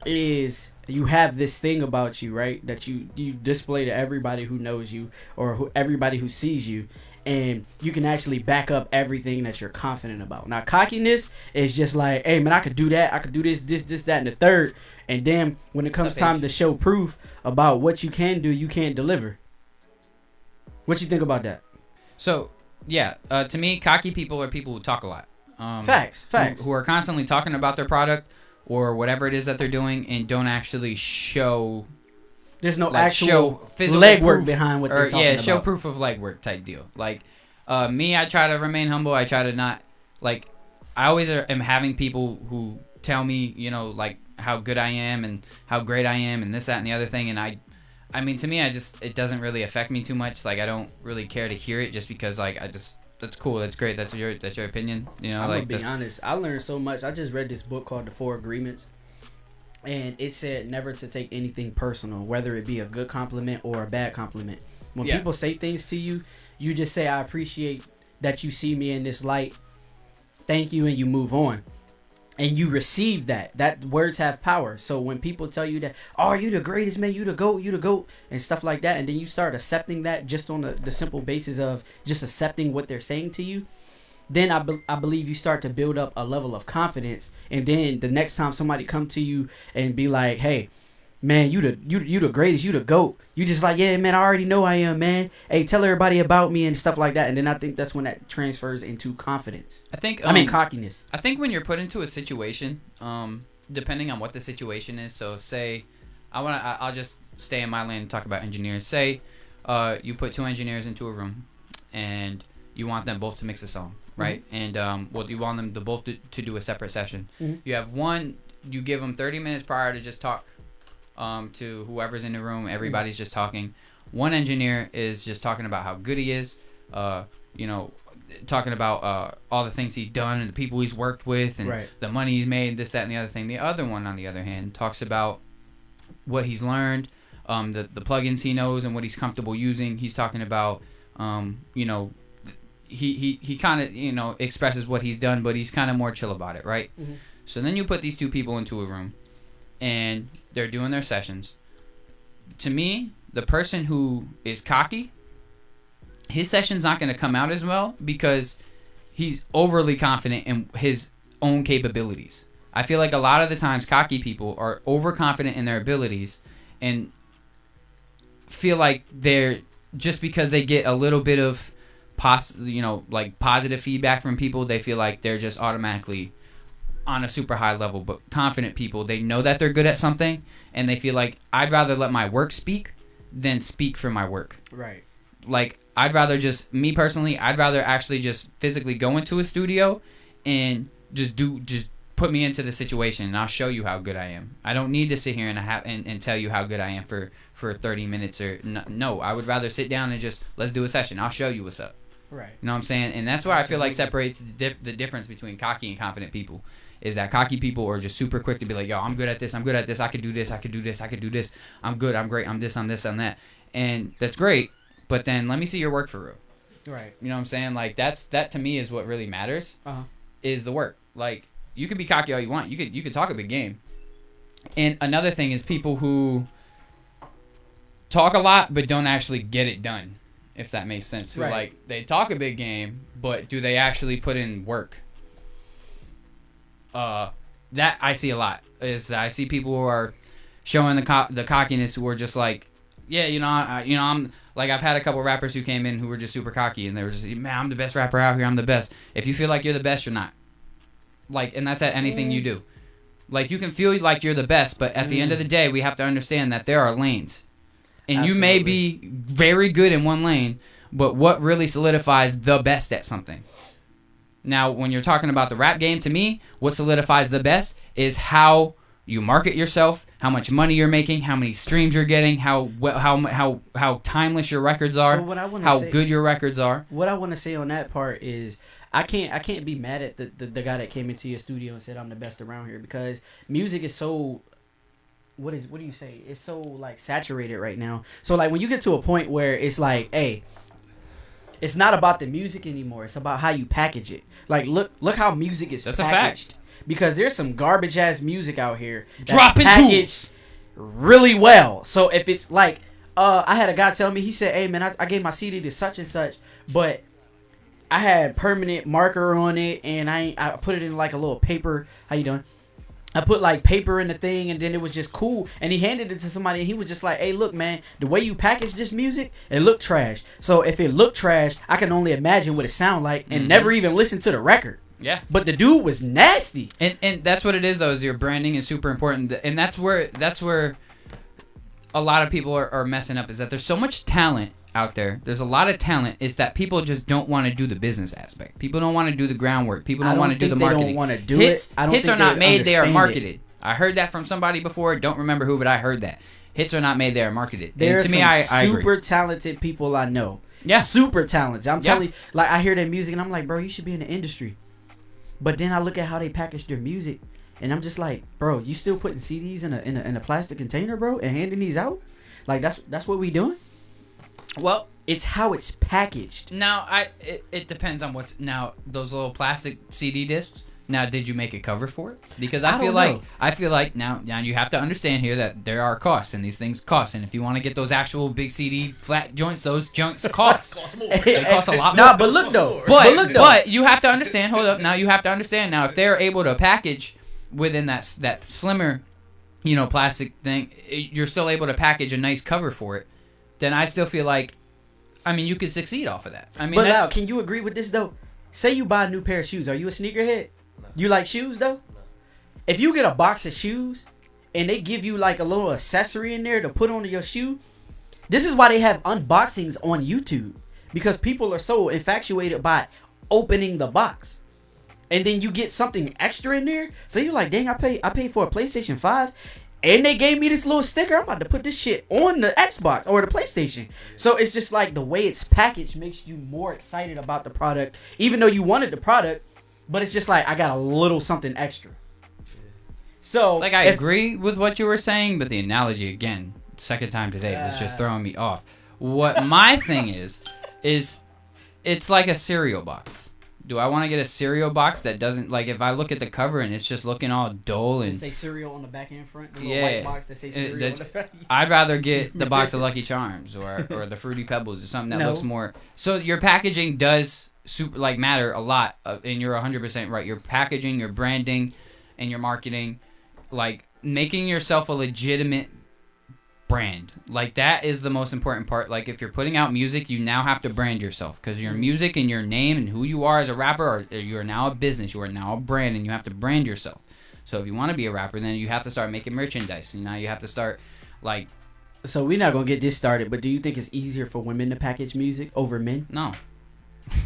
is you have this thing about you, right? That you display to everybody who knows you or everybody who sees you. And you can actually back up everything that you're confident about. Now, cockiness is just like, hey, man, I could do that. I could do this, that, and the third. And then when it comes time to show proof about what you can do, you can't deliver. What you think about that? So, yeah, to me, cocky people are people who talk a lot. Facts. Who are constantly talking about their product or whatever it is that they're doing and don't actually show... There's no like actual physical legwork proof, behind what they're talking about. Yeah, show proof of legwork type deal. Like, me, I try to remain humble. I try to not, like, I always am having people who tell me, like, how good I am and how great I am and this, that, and the other thing. And I mean, to me, it doesn't really affect me too much. Like, I don't really care to hear it just because, like, that's cool. That's great. That's your opinion. I'm like, gonna be honest. I learned so much. I just read this book called The 4 Agreements. And it said never to take anything personal, whether it be a good compliment or a bad compliment. When people say things to you, you just say, I appreciate that you see me in this light. Thank you, and you move on. And you receive that. That words have power. So when people tell you that, oh, you the greatest, man, you the GOAT, and stuff like that, and then you start accepting that just on the simple basis of just accepting what they're saying to you, then I believe you start to build up a level of confidence. And then the next time somebody come to you and be like, hey, man, you the greatest, you the GOAT. You just like, yeah, man, I already know I am, man. Hey, tell everybody about me and stuff like that. And then I think that's when that transfers into confidence. Cockiness. I think when you're put into a situation, depending on what the situation is. So say, I'll just stay in my lane and talk about engineers. Say, you put two engineers into a room, and you want them both to mix a song, right? And you want them to both to do a separate session. You have one. You give them 30 minutes prior to just talk to whoever's in the room. Everybody's just talking. One engineer is just talking about how good he is. Talking about all the things he's done and the people he's worked with and the money he's made, this, that, and the other thing. The other one, on the other hand, talks about what he's learned, the plugins he knows and what he's comfortable using. He's talking about, he kind of, expresses what he's done, but he's kind of more chill about it, right? So then you put these two people into a room, and they're doing their sessions. To me, the person who is cocky, his session's not going to come out as well because he's overly confident in his own capabilities. I feel like a lot of the times cocky people are overconfident in their abilities and feel like they're, just because they get a little bit of positive feedback from people, they feel like they're just automatically on a super high level. But confident people, they know that they're good at something, and they feel like, I'd rather let my work speak than speak for my work. Right. Like, I'd rather I'd rather actually just physically go into a studio and just put me into the situation, and I'll show you how good I am. I don't need to sit here and tell you how good I am for 30 minutes or no. I would rather sit down and just, let's do a session. I'll show you what's up. Right. You know what I'm saying? And that's where I feel like separates the difference between cocky and confident people. Is that cocky people are just super quick to be like, yo, I'm good at this, I could do this, I could do this, I'm good, I'm great, I'm this, I'm that. And that's great, but then let me see your work for real. Right. You know what I'm saying? Like, that to me is what really matters, is the work. Like, you can be cocky all you want, you could talk a big game. And another thing is people who talk a lot but don't actually get it done, if that makes sense. Who, like, they talk a big game, but do they actually put in work? That I see a lot. Is that I see people who are showing the cockiness, who are just like, yeah, I'm like, I've had a couple rappers who came in who were just super cocky, and they were just, man, I'm the best rapper out here, I'm the best. If you feel like you're the best, you're not. Like, and that's at anything you do. Like, you can feel like you're the best, but at the end of the day, we have to understand that there are lanes. And you may be very good in one lane, but what really solidifies the best at something? Now, when you're talking about the rap game, to me, what solidifies the best is how you market yourself, how much money you're making, how many streams you're getting, how timeless your records are, how good your records are. What I want to say on that part is, I can't be mad at the guy that came into your studio and said I'm the best around here, because music is so, what do you say? It's so, like, saturated right now. So, like, when you get to a point where it's like, hey, it's not about the music anymore. It's about how you package it. Like, look how music is packaged. That's a fact. Because there's some garbage ass music out here that's dropping packaged really well. So if it's like, I had a guy tell me, he said, hey man, I gave my CD to such and such, but I had permanent marker on it, and I put it in like a little paper. How you doing? I put like paper in the thing, and then it was just cool. And he handed it to somebody, and he was just like, hey, look, man, the way you package this music, it looked trash. So if it looked trash, I can only imagine what it sound like, and never even listen to the record. Yeah. But the dude was nasty. And that's what it is, though, is your branding is super important. And that's where a lot of people are messing up, is that there's so much talent out there. There's a lot of talent. It's that people just don't want to do the business aspect. People don't want to do the groundwork. People don't want to do the marketing. They don't want to do hits, it. I don't hits think are not made, they are marketed. It. I heard that from somebody before. Don't remember who, but I heard that. Hits are not made, they are marketed. There are to some me, I super agree. talented people I know. Yeah. Super talented. I'm telling you, like, I hear their music and I'm like, bro, you should be in the industry. But then I look at how they package their music, and I'm just like, bro, you still putting CDs in a plastic container, bro, and handing these out? Like, that's what we doing? Well, it's how it's packaged. Now, it depends on what's, now, those little plastic CD discs. Now, did you make a cover for it? Because I feel like now you have to understand here that there are costs, and these things cost. And if you want to get those actual big CD flat joints, those joints cost. They cost a lot more. Nah, but look though. But you have to understand. Hold up. Now you have to understand. Now, if they're able to package within that slimmer, plastic thing, you're still able to package a nice cover for it. Then I still feel like, you could succeed off of that. But now, can you agree with this though? Say you buy a new pair of shoes. Are you a sneakerhead? You like shoes though? If you get a box of shoes and they give you like a little accessory in there to put on your shoe, This is why they have unboxings on YouTube, because people are so infatuated by opening the box. And then you get something extra in there. So you're like, dang, I paid for a PlayStation 5 and they gave me this little sticker. I'm about to put this shit on the Xbox or the PlayStation. So it's just like the way it's packaged makes you more excited about the product, even though you wanted the product, but it's just like, I got a little something extra. So like, I agree with what you were saying, but the analogy again, second time today, was just throwing me off. What my thing is it's like a cereal box. Do I want to get a cereal box that doesn't, like, if I look at the cover and it's just looking all dull and... say cereal on the back and front? The yeah. little white box that say cereal on the front? I'd rather get the box of Lucky Charms or the Fruity Pebbles or something that looks more... So your packaging does matter a lot, and you're 100% right. Your packaging, your branding, and your marketing, like, making yourself a legitimate brand, like, that is the most important part. Like, if you're putting out music, you now have to brand yourself, because your music and your name and who you are as a rapper, you are now a business, you are now a brand, and you have to brand yourself. So if you want to be a rapper, then you have to start making merchandise, and now you have to start, like... So we're not gonna get this started, but do you think it's easier for women to package music over men? No.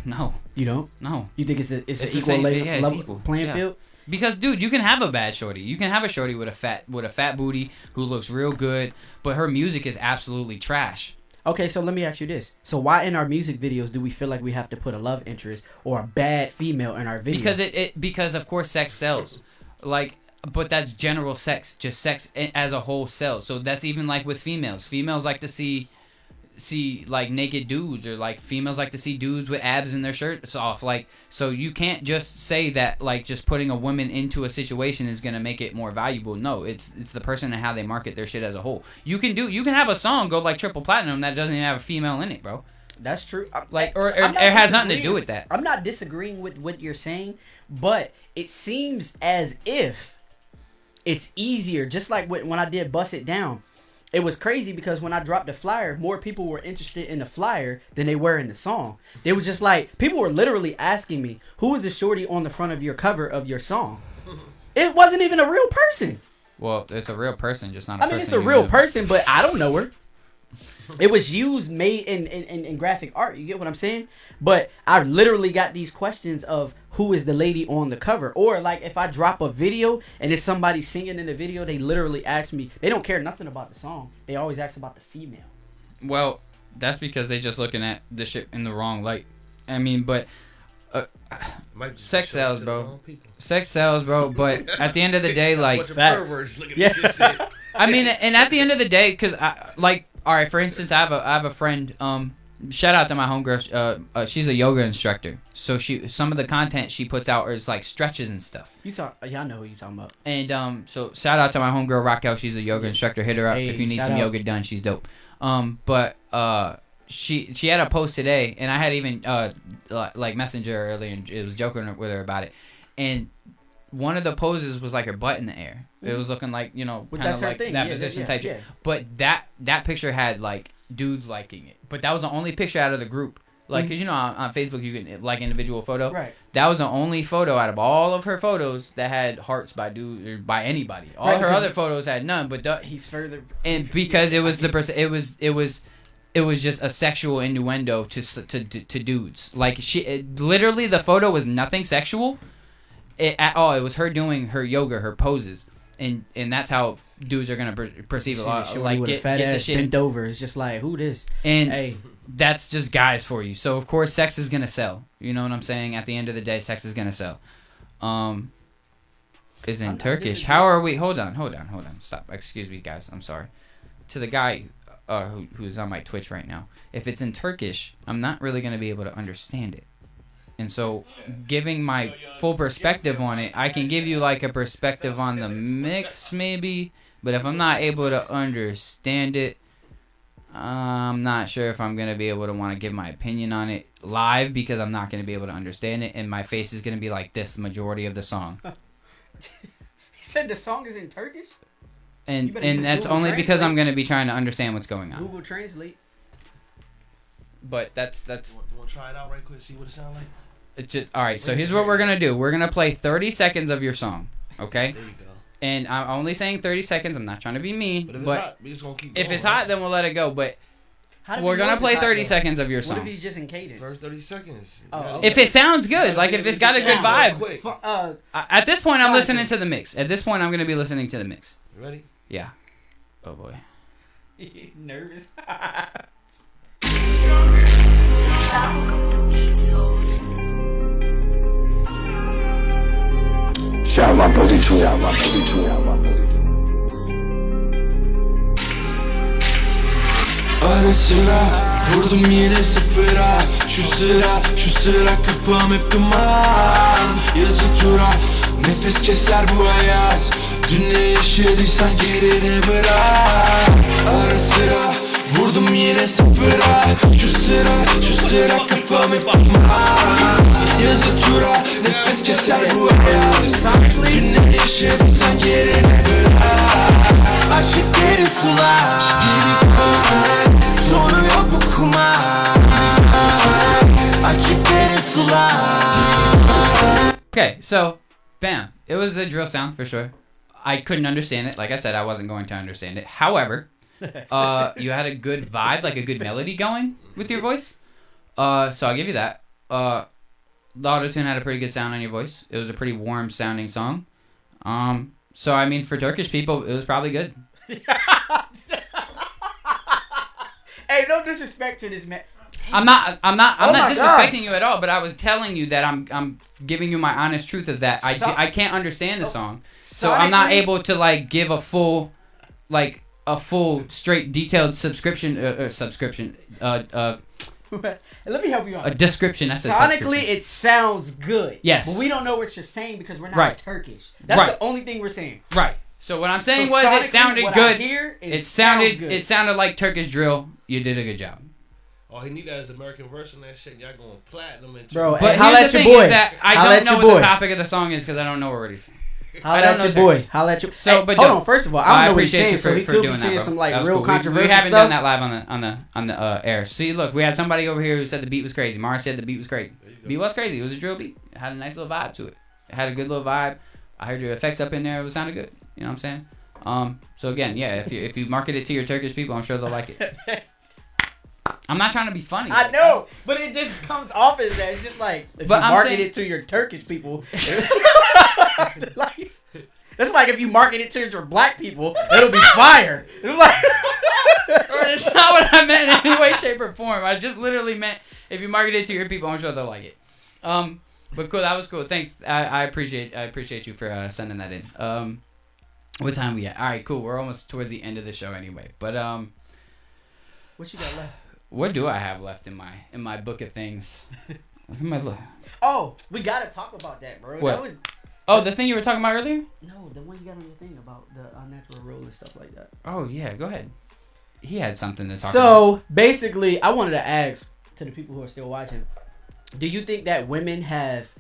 No. You don't? No. You think it's an equal same, level equal. playing field? Because, dude, you can have a bad shorty. You can have a shorty with a fat booty who looks real good, but her music is absolutely trash. Okay, so let me ask you this. So why in our music videos do we feel like we have to put a love interest or a bad female in our video? Because of course sex sells. Like, but that's general sex. Just sex as a whole sells. So that's even like with females. Females like to see like naked dudes, or like females like to see dudes with abs and their shirts off. Like, so you can't just say that like just putting a woman into a situation is gonna make it more valuable. No, it's the person and how they market their shit as a whole. You can have a song go like triple platinum that doesn't even have a female in it, bro. That's true. Like, or it has nothing to do with that. I'm not disagreeing with what you're saying, but it seems as if it's easier. Just like when I did Bust It Down. It was crazy because when I dropped the flyer, more people were interested in the flyer than they were in the song. They was just like, people were literally asking me, who is the shorty on the front of your cover of your song? It wasn't even a real person. Well, it's a real person, just not a person. I mean, it's a real person, but I don't know her. It was made in graphic art. You get what I'm saying? But I literally got these questions of who is the lady on the cover. Or like if I drop a video and it's somebody singing in the video, they literally ask me. They don't care nothing about the song. They always ask about the female. Well, that's because they just looking at the shit in the wrong light. I mean, but sex sells, bro. Sex sells, bro. But at the end of the day, like, perverts looking at this shit. I mean, and at the end of the day, because all right, for instance, I have a friend. Shout out to my homegirl. She's a yoga instructor. So some of the content she puts out is like stretches and stuff. Yeah, I know who you talking about. And so shout out to my homegirl Raquel. She's a yoga instructor. Hit her up if you need some yoga done. She's dope. But she had a post today, and I had even like messenger her earlier, and it was joking with her about it. And one of the poses was like her butt in the air. It was looking like, kind of like that position type shit. But that picture had like dudes liking it. But that was the only picture out of the group. Like, because on Facebook you can like individual photo. Right. That was the only photo out of all of her photos that had hearts by dude or by anybody. All her other photos had none. But he's further. And because it was it was just a sexual innuendo to dudes. Like literally the photo was nothing sexual. At all. It was her doing her yoga, her poses, and that's how dudes are gonna perceive it. Like get the shit bent over. It's just like, who this? And that's just guys for you. So of course, sex is gonna sell. You know what I'm saying? At the end of the day, sex is gonna sell. Is in Turkish. How are we? Hold on. Stop. Excuse me, guys. I'm sorry. To the guy who's on my Twitch right now, if it's in Turkish, I'm not really gonna be able to understand it. And so, giving my full perspective on it, I can give you like a perspective on the mix maybe, but if I'm not able to understand it, I'm not sure if I'm going to be able to want to give my opinion on it live, because I'm not going to be able to understand it, and my face is going to be like this the majority of the song. He said the song is in Turkish? And that's Google only Translate. Because I'm going to be trying to understand what's going on. Google Translate. But that's You want to try it out right quick, see what it sounds like? All right, so here's what we're going to do. We're going to play 30 seconds of your song, okay? There you go. And I'm only saying 30 seconds. I'm not trying to be mean. But if it's hot, we're just going to keep going. If it's hot, then we'll let it go. But We're gonna play 30 seconds of your song. What if he's just in cadence? First 30 seconds. Oh, If it sounds good, like if it's got a good vibe. Quick. At this point, I'm listening to the mix. At this point, I'm gonna be listening to the mix. You ready? Yeah. Oh boy. Nervous. Shout my 32. Ara sıra vurdum yine sıfıra. Şu sıra kafam hep duman. Yazı tura nefes keser bu ayaz. Dün ne yaşadıysan geride bırak. Ara sıra vurdum yine sıfıra. Şu sıra kafam hep duman. Yazı tura nefes keser bu ayaz. Dün ne yaşadıysan geride bırak. Açık derin sular gibi gözler. Sonu yok bu kumar. Açık derin sular. Okay, so, bam. It was a drill sound for sure. I couldn't understand it. Like I said, I wasn't going to understand it. However, you had a good vibe, like a good melody going with your voice. So I'll give you that. The auto-tune had a pretty good sound on your voice. It was a pretty warm sounding song. So I mean, for Turkish people, it was probably good. Hey, no disrespect to this man. I'm not my disrespecting you at all, but I was telling you that I'm giving you my honest truth of that. I can't understand the song, so I'm not able to like give a full straight detailed subscription. Let me help you out. A description. That's Sonically, it sounds good. Yes, but we don't know what you're saying because we're not right. Turkish. That's right. the only thing we're saying. Right. So what I'm saying was it sounded good. It sounded like Turkish drill. You did a good job. Oh, he need that as American version of that shit. Y'all going platinum into Bro, but here's the thing is that I don't know what the topic of the song is because I don't know what he's saying. Holla at your boy. Holla at your. So, but hold on. First of all, I don't know what he's appreciate saying. you So he for could doing be that, saying bro. some like That was real cool. controversial We haven't stuff. done that live on the air. See, look, we had somebody over here who said the beat was crazy. Mara said the beat was crazy. The beat was crazy. It was a drill beat. It had a nice little vibe to it. It had a good little vibe. I heard your effects up in there. It sounded good. You know what I'm saying? So again, yeah, if you market it to your Turkish people, I'm sure they'll like it. I'm not trying to be funny. I know, but it just comes off as that. It's just like if you market it to your Turkish people. Like, that's like if you market it to your black people, it'll be fire. It's not what I meant in any way, shape, or form. I just literally meant if you market it to your people, I'm sure they'll like it. But cool, that was cool. Thanks. I appreciate you for sending that in. What time we at? All right, cool. We're almost towards the end of the show anyway. But What you got left? What do I have left in my book of things? Oh, we gotta talk about that, bro. What? That was, the thing you were talking about earlier? no, the one you got on your thing about the unnatural role and stuff like that. Oh yeah, go ahead. He had something to talk about. So basically, I wanted to ask to the people who are still watching: do you think that women have,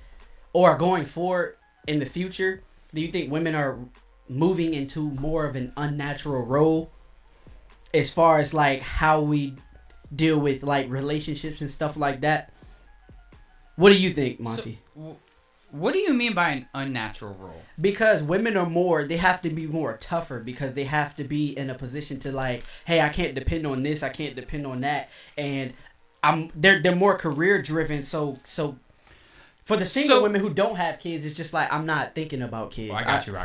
or going forward in the future, do you think women are moving into more of an unnatural role as far as like how we deal with like relationships and stuff like that? What do you think, Monty? So, what do you mean by an unnatural role? Because women are they have to be more tougher because they have to be in a position to like, hey, I can't depend on this, I can't depend on that, and they're more career driven. So for the single women who don't have kids, it's just like I'm not thinking about kids. Well, I got you.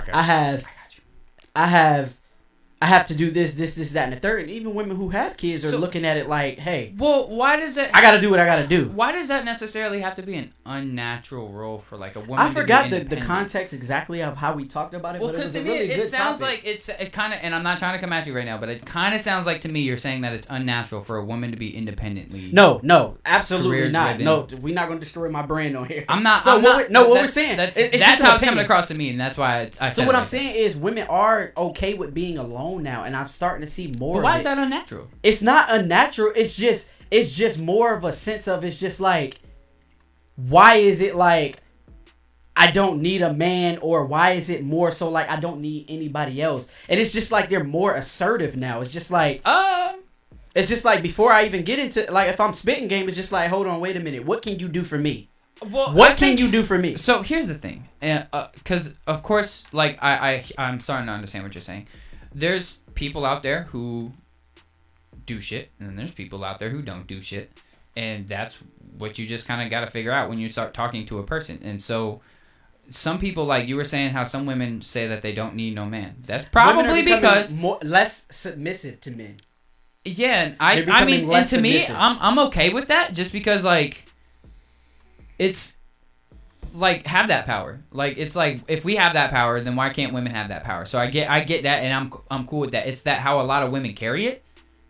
I have to do this, that, and the third. And even women who have kids are looking at it like, hey, well, why does it? I got to do what I got to do. Why does that necessarily have to be an unnatural role for like a woman? I forgot to be the context exactly of how we talked about it. Well, because to me, it sounds like it kind of, and I'm not trying to come at you right now, but it kind of sounds like to me you're saying that it's unnatural for a woman to be independently. No, absolutely not. Career-driven. No, we're not going to destroy my brand on here. I'm not. So what we're saying. That's just how an it's coming opinion. across to me, and that's why I said. So what I'm saying is, women are okay with being alone now, and I'm starting to see more. But why is that unnatural? It's not unnatural. It's just more of a sense of it's just like, why is it like I don't need a man, or why is it more so like I don't need anybody else? And it's just like they're more assertive now. It's just like it's just like before I even get into like if I'm spitting game, it's just like hold on, wait a minute, what can you do for me? Well, what can you do for me? So here's the thing, because of course, like I'm starting to understand what you're saying. There's people out there who do shit, and then there's people out there who don't do shit, and that's what you just kind of got to figure out when you start talking to a person. And so some people, like you were saying, how some women say that they don't need no man. That's probably because less submissive to men. Yeah, I mean, and to me, I'm okay with that, just because like it's like have that power. Like it's like if we have that power, then why can't women have that power? So I get that, and I'm cool with that. It's that how a lot of women carry it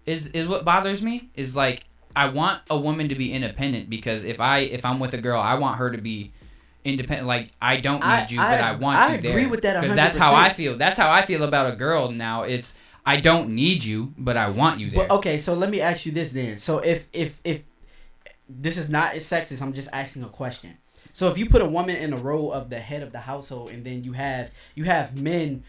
is what bothers me. Is like I want a woman to be independent, because if I'm with a girl, I want her to be independent. Like I don't need you, but I want you there. I agree with that 100%. Because that's how I feel. That's how I feel about a girl now. It's I don't need you, but I want you there. Well, okay, so let me ask you this then. So if this is not sexist, I'm just asking a question. So if you put a woman in the role of the head of the household, and then you have men,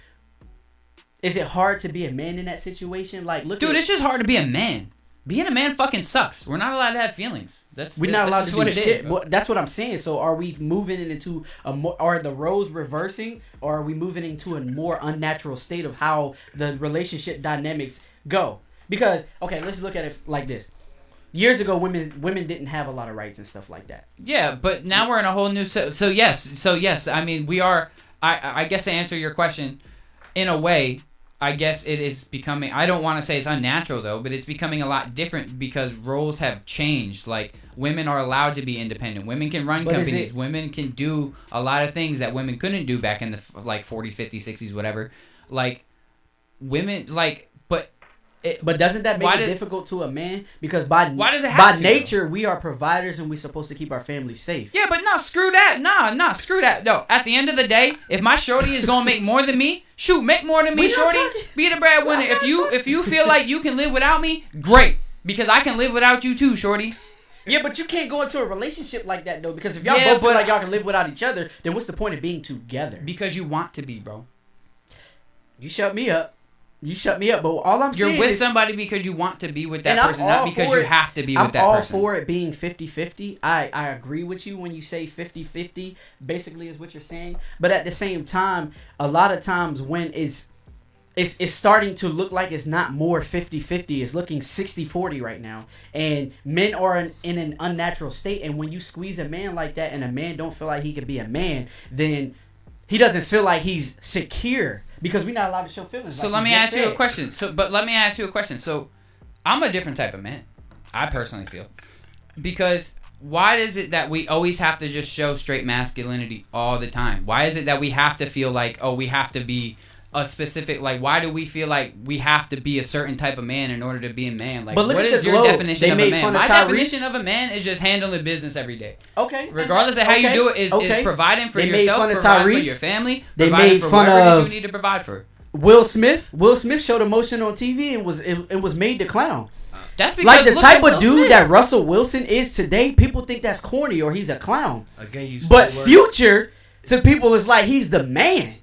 is it hard to be a man in that situation? Like, it's just hard to be a man. Being a man fucking sucks. We're not allowed to have feelings. We're not allowed to do shit. Well, that's what I'm saying. So are we moving into are the roles reversing, or are we moving into a more unnatural state of how the relationship dynamics go? Because, okay, let's look at it like this. Years ago, women didn't have a lot of rights and stuff like that. Yeah, but now we're in a whole new... So yes. I mean, we are... I guess to answer your question, in a way, I guess it is becoming... I don't want to say it's unnatural, though, but it's becoming a lot different because roles have changed. Like, women are allowed to be independent. Women can run companies. Women can do a lot of things that women couldn't do back in the, 40s, 50s, 60s, whatever. Like, women... Like, but doesn't that make it difficult to a man? Because by nature, we are providers, and we're supposed to keep our family safe. Yeah, but no, screw that. Nah, screw that. No, at the end of the day, if my shorty is gonna make more than me, shoot, make more than me, shorty. Be the breadwinner. If you feel like you can live without me, great, because I can live without you too, shorty. Yeah, but you can't go into a relationship like that though, because if y'all both feel like y'all can live without each other, then what's the point of being together? Because you want to be, bro. You shut me up. But all I'm saying is... You're with somebody because you want to be with that person, not because you have to be with that person. I'm all for it being 50-50. I agree with you when you say 50-50, basically is what you're saying. But at the same time, a lot of times when it's starting to look like it's not more 50-50, it's looking 60-40 right now. And men are in an unnatural state. And when you squeeze a man like that and a man don't feel like he can be a man, then he doesn't feel like he's secure. Because we're not allowed to show feelings. So let me ask you a question. So I'm a different type of man, I personally feel. Because why is it that we always have to just show straight masculinity all the time? Why is it that we have to feel like, we have to be a specific, like, why do we feel like we have to be a certain type of man in order to be a man? Like, what is your definition of a man? My definition of a man is just handling business every day. Okay. Regardless of how you do it, is providing for yourself, providing for your family, providing for whatever you need to provide for. Will Smith showed emotion on TV and was made to clown. That's because like the type of dude that Russell Wilson is today, people think that's corny or he's a clown. Again, but Future to people is like he's the man.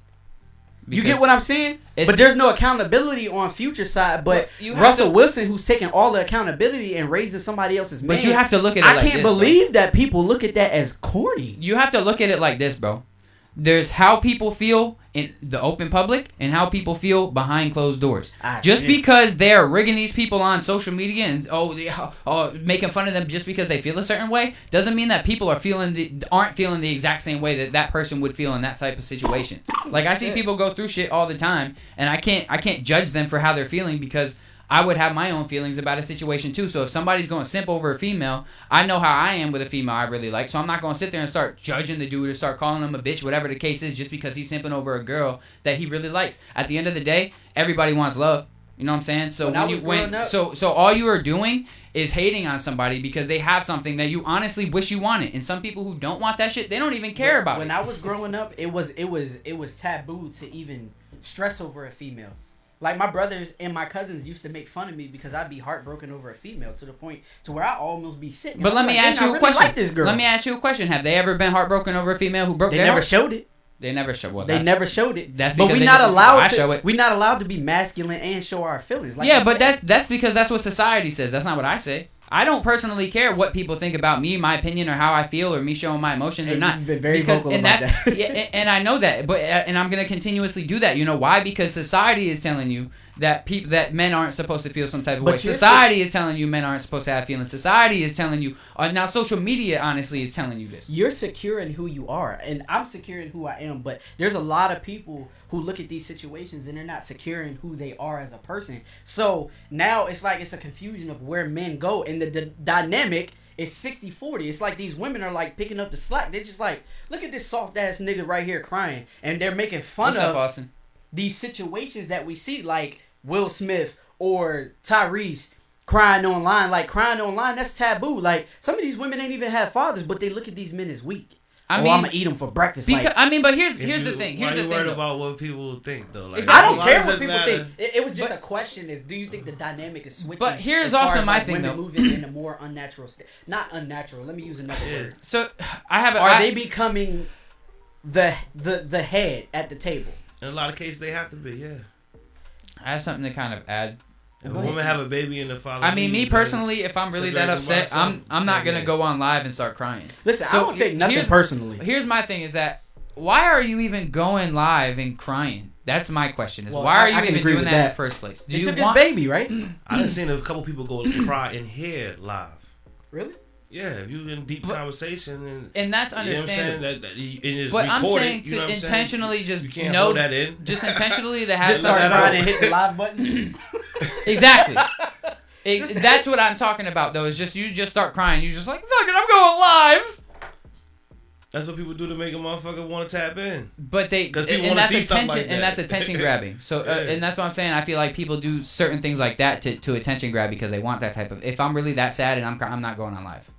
You get what I'm saying? But there's no accountability on Future's side. But Russell Wilson, who's taking all the accountability and raising somebody else's man. But you have to look at it like this. I can't believe that people look at that as corny. You have to look at it like this, bro. There's how people feel in the open public and how people feel behind closed doors. Just because they're rigging these people on social media and making fun of them just because they feel a certain way doesn't mean that people aren't feeling the exact same way that person would feel in that type of situation. Like I see people go through shit all the time, and I can't judge them for how they're feeling because I would have my own feelings about a situation too. So if somebody's going to simp over a female, I know how I am with a female I really like. So I'm not going to sit there and start judging the dude or start calling him a bitch, whatever the case is, just because he's simping over a girl that he really likes. At the end of the day, everybody wants love. You know what I'm saying? So so all you are doing is hating on somebody because they have something that you honestly wish you wanted. And some people who don't want that shit, they don't even care about it. When I was growing up, it was taboo to even stress over a female. Like, my brothers and my cousins used to make fun of me because I'd be heartbroken over a female to the point to where I almost be sick. But let me ask you a question. Let me ask you a question. Have they ever been heartbroken over a female who broke their heart? They never showed it. They never showed. Well, they never showed it. That's because we're not allowed to. We're not allowed to be masculine and show our feelings. Like yeah, but that's because that's what society says. That's not what I say. I don't personally care what people think about me, my opinion, or how I feel, or me showing my emotions or not. You've been very vocal about that. Yeah, and I know that, and I'm gonna continuously do that. You know why? Because society is telling you that men aren't supposed to feel some type of But way. Society is telling you men aren't supposed to have feelings. Society is telling you. Now social media honestly is telling you this. You're secure in who you are, and I'm secure in who I am. But there's a lot of people who look at these situations and they're not secure in who they are as a person. So now it's like it's a confusion of where men go, and the dynamic is 60-40. It's like these women are like picking up the slack. They're just like, look at this soft ass nigga right here crying, and they're making fun What's of up, Austin? these situations that we see, like Will Smith or Tyrese crying online. Like, crying online, that's taboo. Like, some of these women ain't even have fathers, but they look at these men as weak. I'm gonna eat them for breakfast. Because like, but here's the thing. Here's why the you thing. worried Though. about what people think though? Like, I don't Why care does what it people matter? think. It was just a question: is do you think the dynamic is switching? But here's as far also as, my like, thing, women though. moving in a more unnatural state. Not unnatural. Let me use another word. So I have. Are they becoming the head at the table? in a lot of cases, they have to be. Yeah. I have something to kind of add. If a woman have a baby and the father. I mean, me leaves, personally, if I'm really So that like upset, myself, I'm not gonna yeah. go on live and start crying. Listen, So I don't take nothing here's- personally. Here's my thing: is that why are you even going live and crying? That's my question. Is Well, why are I you can even agree doing with that in that. the first place? Do They you took want? his baby, right? I done seen a couple people go cry in here live. Really? Yeah, if you in deep conversation And that's you know what I'm saying? understandable. That and it's But I'm recorded, saying you know to what I'm saying? intentionally just You can't know hold that in. just intentionally to have Just start something. crying and hit the live button. Exactly. That's what I'm talking about, though. Is just you just start crying. You just like, fuck it, I'm going live. That's what people do to make a motherfucker want to tap in. But they 'Cause people and wanna that's see stuff attention like that. and that's attention grabbing. So Yeah. and that's what I'm saying. I feel like people do certain things like that to attention grab because they want that type of. If I'm really that sad and I'm not going on live.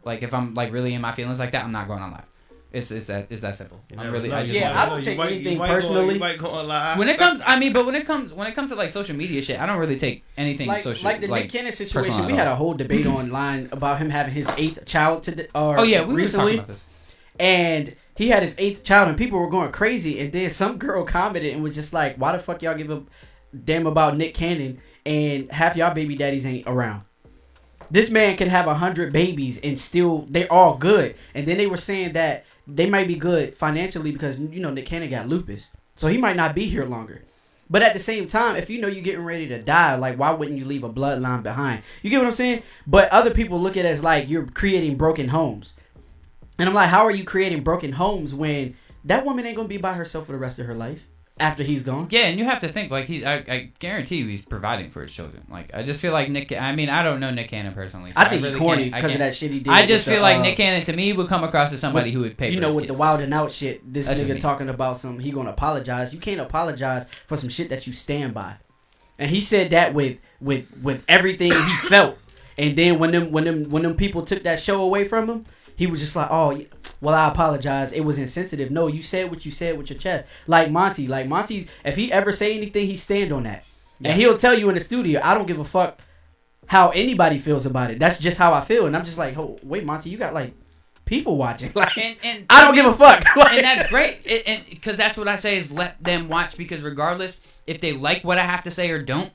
Like if I'm like really in my feelings like that, I'm not going on live. It's that simple. You I'm never really know. I You just Yeah, want- I don't take anything personally. You might go on live. when it comes, I mean, but when it comes to like social media shit, I don't really take anything like social. like the Nick Cannon situation, personal we at had all. a whole debate online about him having his 8th child Oh yeah, we were recently, talking about this. and he had his 8th child, and people were going crazy. And then some girl commented and was just like, "Why the fuck y'all give a damn about Nick Cannon and half y'all baby daddies ain't around?" This man can have 100 babies and still they're all good. And then they were saying that they might be good financially because you know Nick Cannon got lupus, so he might not be here longer. But at the same time, if you know you're getting ready to die, like why wouldn't you leave a bloodline behind? You get what I'm saying? But other people look at it as like you're creating broken homes. And I'm like, how are you creating broken homes when that woman ain't gonna be by herself for the rest of her life after he's gone? Yeah, and you have to think like I guarantee you he's providing for his children. Like I just feel like Nick. I mean, I don't know Nick Cannon personally. So I think really he's corny can't- I because of can't- that shit he did. I just with feel the, like Nick Cannon to me would come across as somebody who would pay. You for know, his with kids. the wild and out shit, this That's just nigga me. talking about he gonna apologize. You can't apologize for some shit that you stand by. And he said that with everything he felt. And then when them people took that show away from him, he was just like, "Oh, well, I apologize. It was insensitive." No, you said what you said with your chest. Like Monty's, if he ever say anything, he stand on that. Yeah. And he'll tell you in the studio, "I don't give a fuck how anybody feels about it. That's just how I feel." And I'm just like, "Oh, wait, Monty, you got like people watching." Like, And I don't give a fuck. Like, and that's great. And because that's what I say is let them watch, because regardless if they like what I have to say or don't,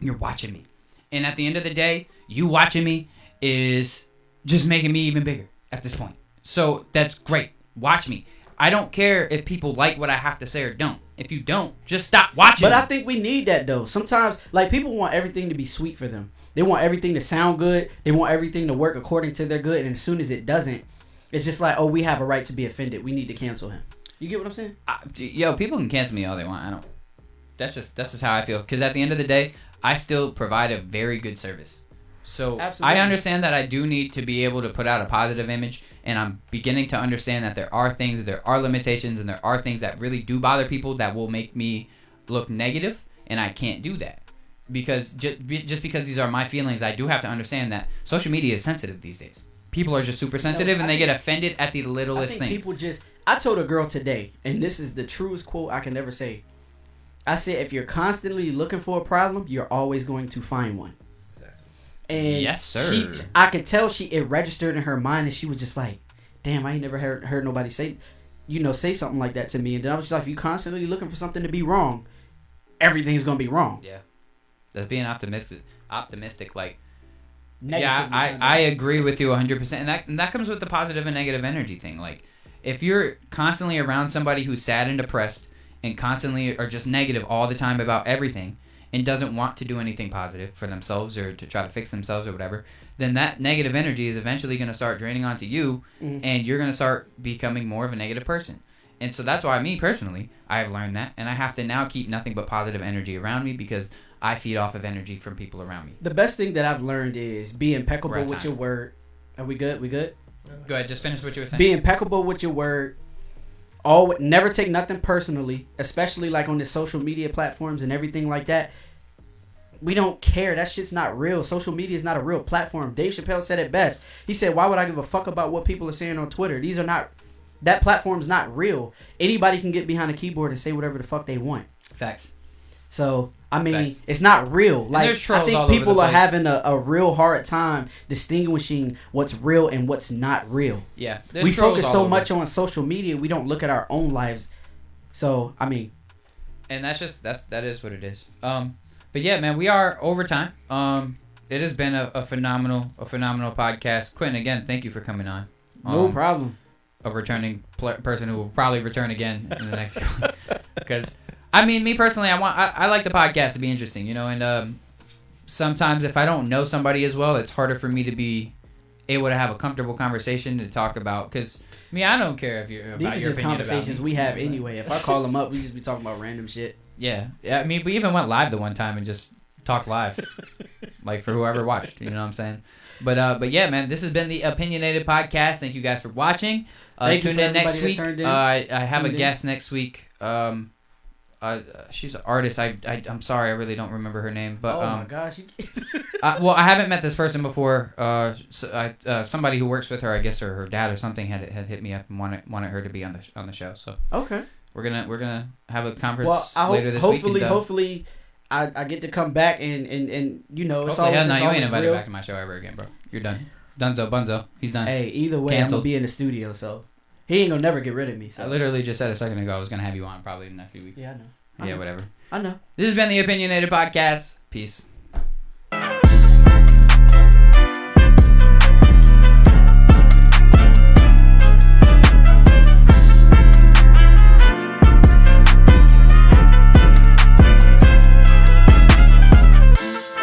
you're watching me. And at the end of the day, you watching me is just making me even bigger at this point. So that's great. Watch me. I don't care if people like what I have to say or don't. If you don't, just stop watching But me. I think we need that though. Sometimes, like, people want everything to be sweet for them. They want everything to sound good. They want everything to work according to their good. And as soon as it doesn't, it's just like, oh, we have a right to be offended. We need to cancel him. You get what I'm saying? Yo, people can cancel me all they want. I don't. That's just how I feel. Because at the end of the day, I still provide a very good service. So Absolutely. I understand that I do need to be able to put out a positive image, and I'm beginning to understand that there are things, there are limitations, and there are things that really do bother people that will make me look negative, and I can't do that. Because just because these are my feelings, I do have to understand that social media is sensitive these days. People are just super sensitive, and they get offended at the I littlest think things. people just... I told a girl today, and this is the truest quote I can ever say. I said, if you're constantly looking for a problem, you're always going to find one. And Yes, sir. I could tell it registered in her mind, and she was just like, damn, I ain't never heard nobody say something like that to me. And then I was just like, if you constantly looking for something to be wrong, everything's going to be wrong. Yeah. That's being optimistic like... Negative Yeah, behind I that. agree with you 100%. And that comes with the positive and negative energy thing. Like, if you're constantly around somebody who's sad and depressed and constantly are just negative all the time about everything, and doesn't want to do anything positive for themselves or to try to fix themselves or whatever, then that negative energy is eventually going to start draining onto you, and you're going to start becoming more of a negative person. And so that's why, me personally, I've learned that, and I have to now keep nothing but positive energy around me because I feed off of energy from people around me. The best thing that I've learned is be impeccable with your word. Are we good? We good? Go ahead, just finish what you were saying. Be impeccable with your word. Never take nothing personally, especially like on the social media platforms and everything like that. We don't care. That shit's not real. Social media is not a real platform. Dave Chappelle said it best. He said, "Why would I give a fuck about what people are saying on Twitter? That platform's not real. Anybody can get behind a keyboard and say whatever the fuck they want." Facts. So, I mean, it's not real. Like, I think people are having a real hard time distinguishing what's real and what's not real. Yeah. We focus so much on social media, we don't look at our own lives. So, I mean. And that is what it is. But yeah, man, we are over time. It has been a phenomenal podcast. Quentin, again, thank you for coming on. No problem. A returning person who will probably return again in the next because I mean, me personally, I like the podcast to be interesting, you know, and sometimes if I don't know somebody as well, it's harder for me to be able to have a comfortable conversation to talk about, because I don't care if you're about these are your just opinion conversations we have anyway. If I call them up, we just be talking about random shit. Yeah, I mean, we even went live the one time and just talked live, like for whoever watched, you know what I'm saying? But yeah, man, this has been the Opinionated Podcast. Thank you guys for watching. Tune in next week. I have a guest next week. She's an artist. I'm sorry, I really don't remember her name. But oh my gosh! well, I haven't met this person before. Somebody who works with her, I guess, or her dad or something had hit me up and wanted her to be on the show. So okay, we're gonna have a conference later this week. Hopefully, I get to come back and you know it's hopefully, always you ain't invited real. back to my show ever again, bro. You're done. Dunzo Bunzo. He's done. Hey, either way, I'm gonna be in the studio, so he ain't gonna never get rid of me. So. I literally just said a second ago I was gonna have you on probably in the next few weeks. Yeah, I know. Whatever. I know. This has been the Opinionated Podcast. Peace.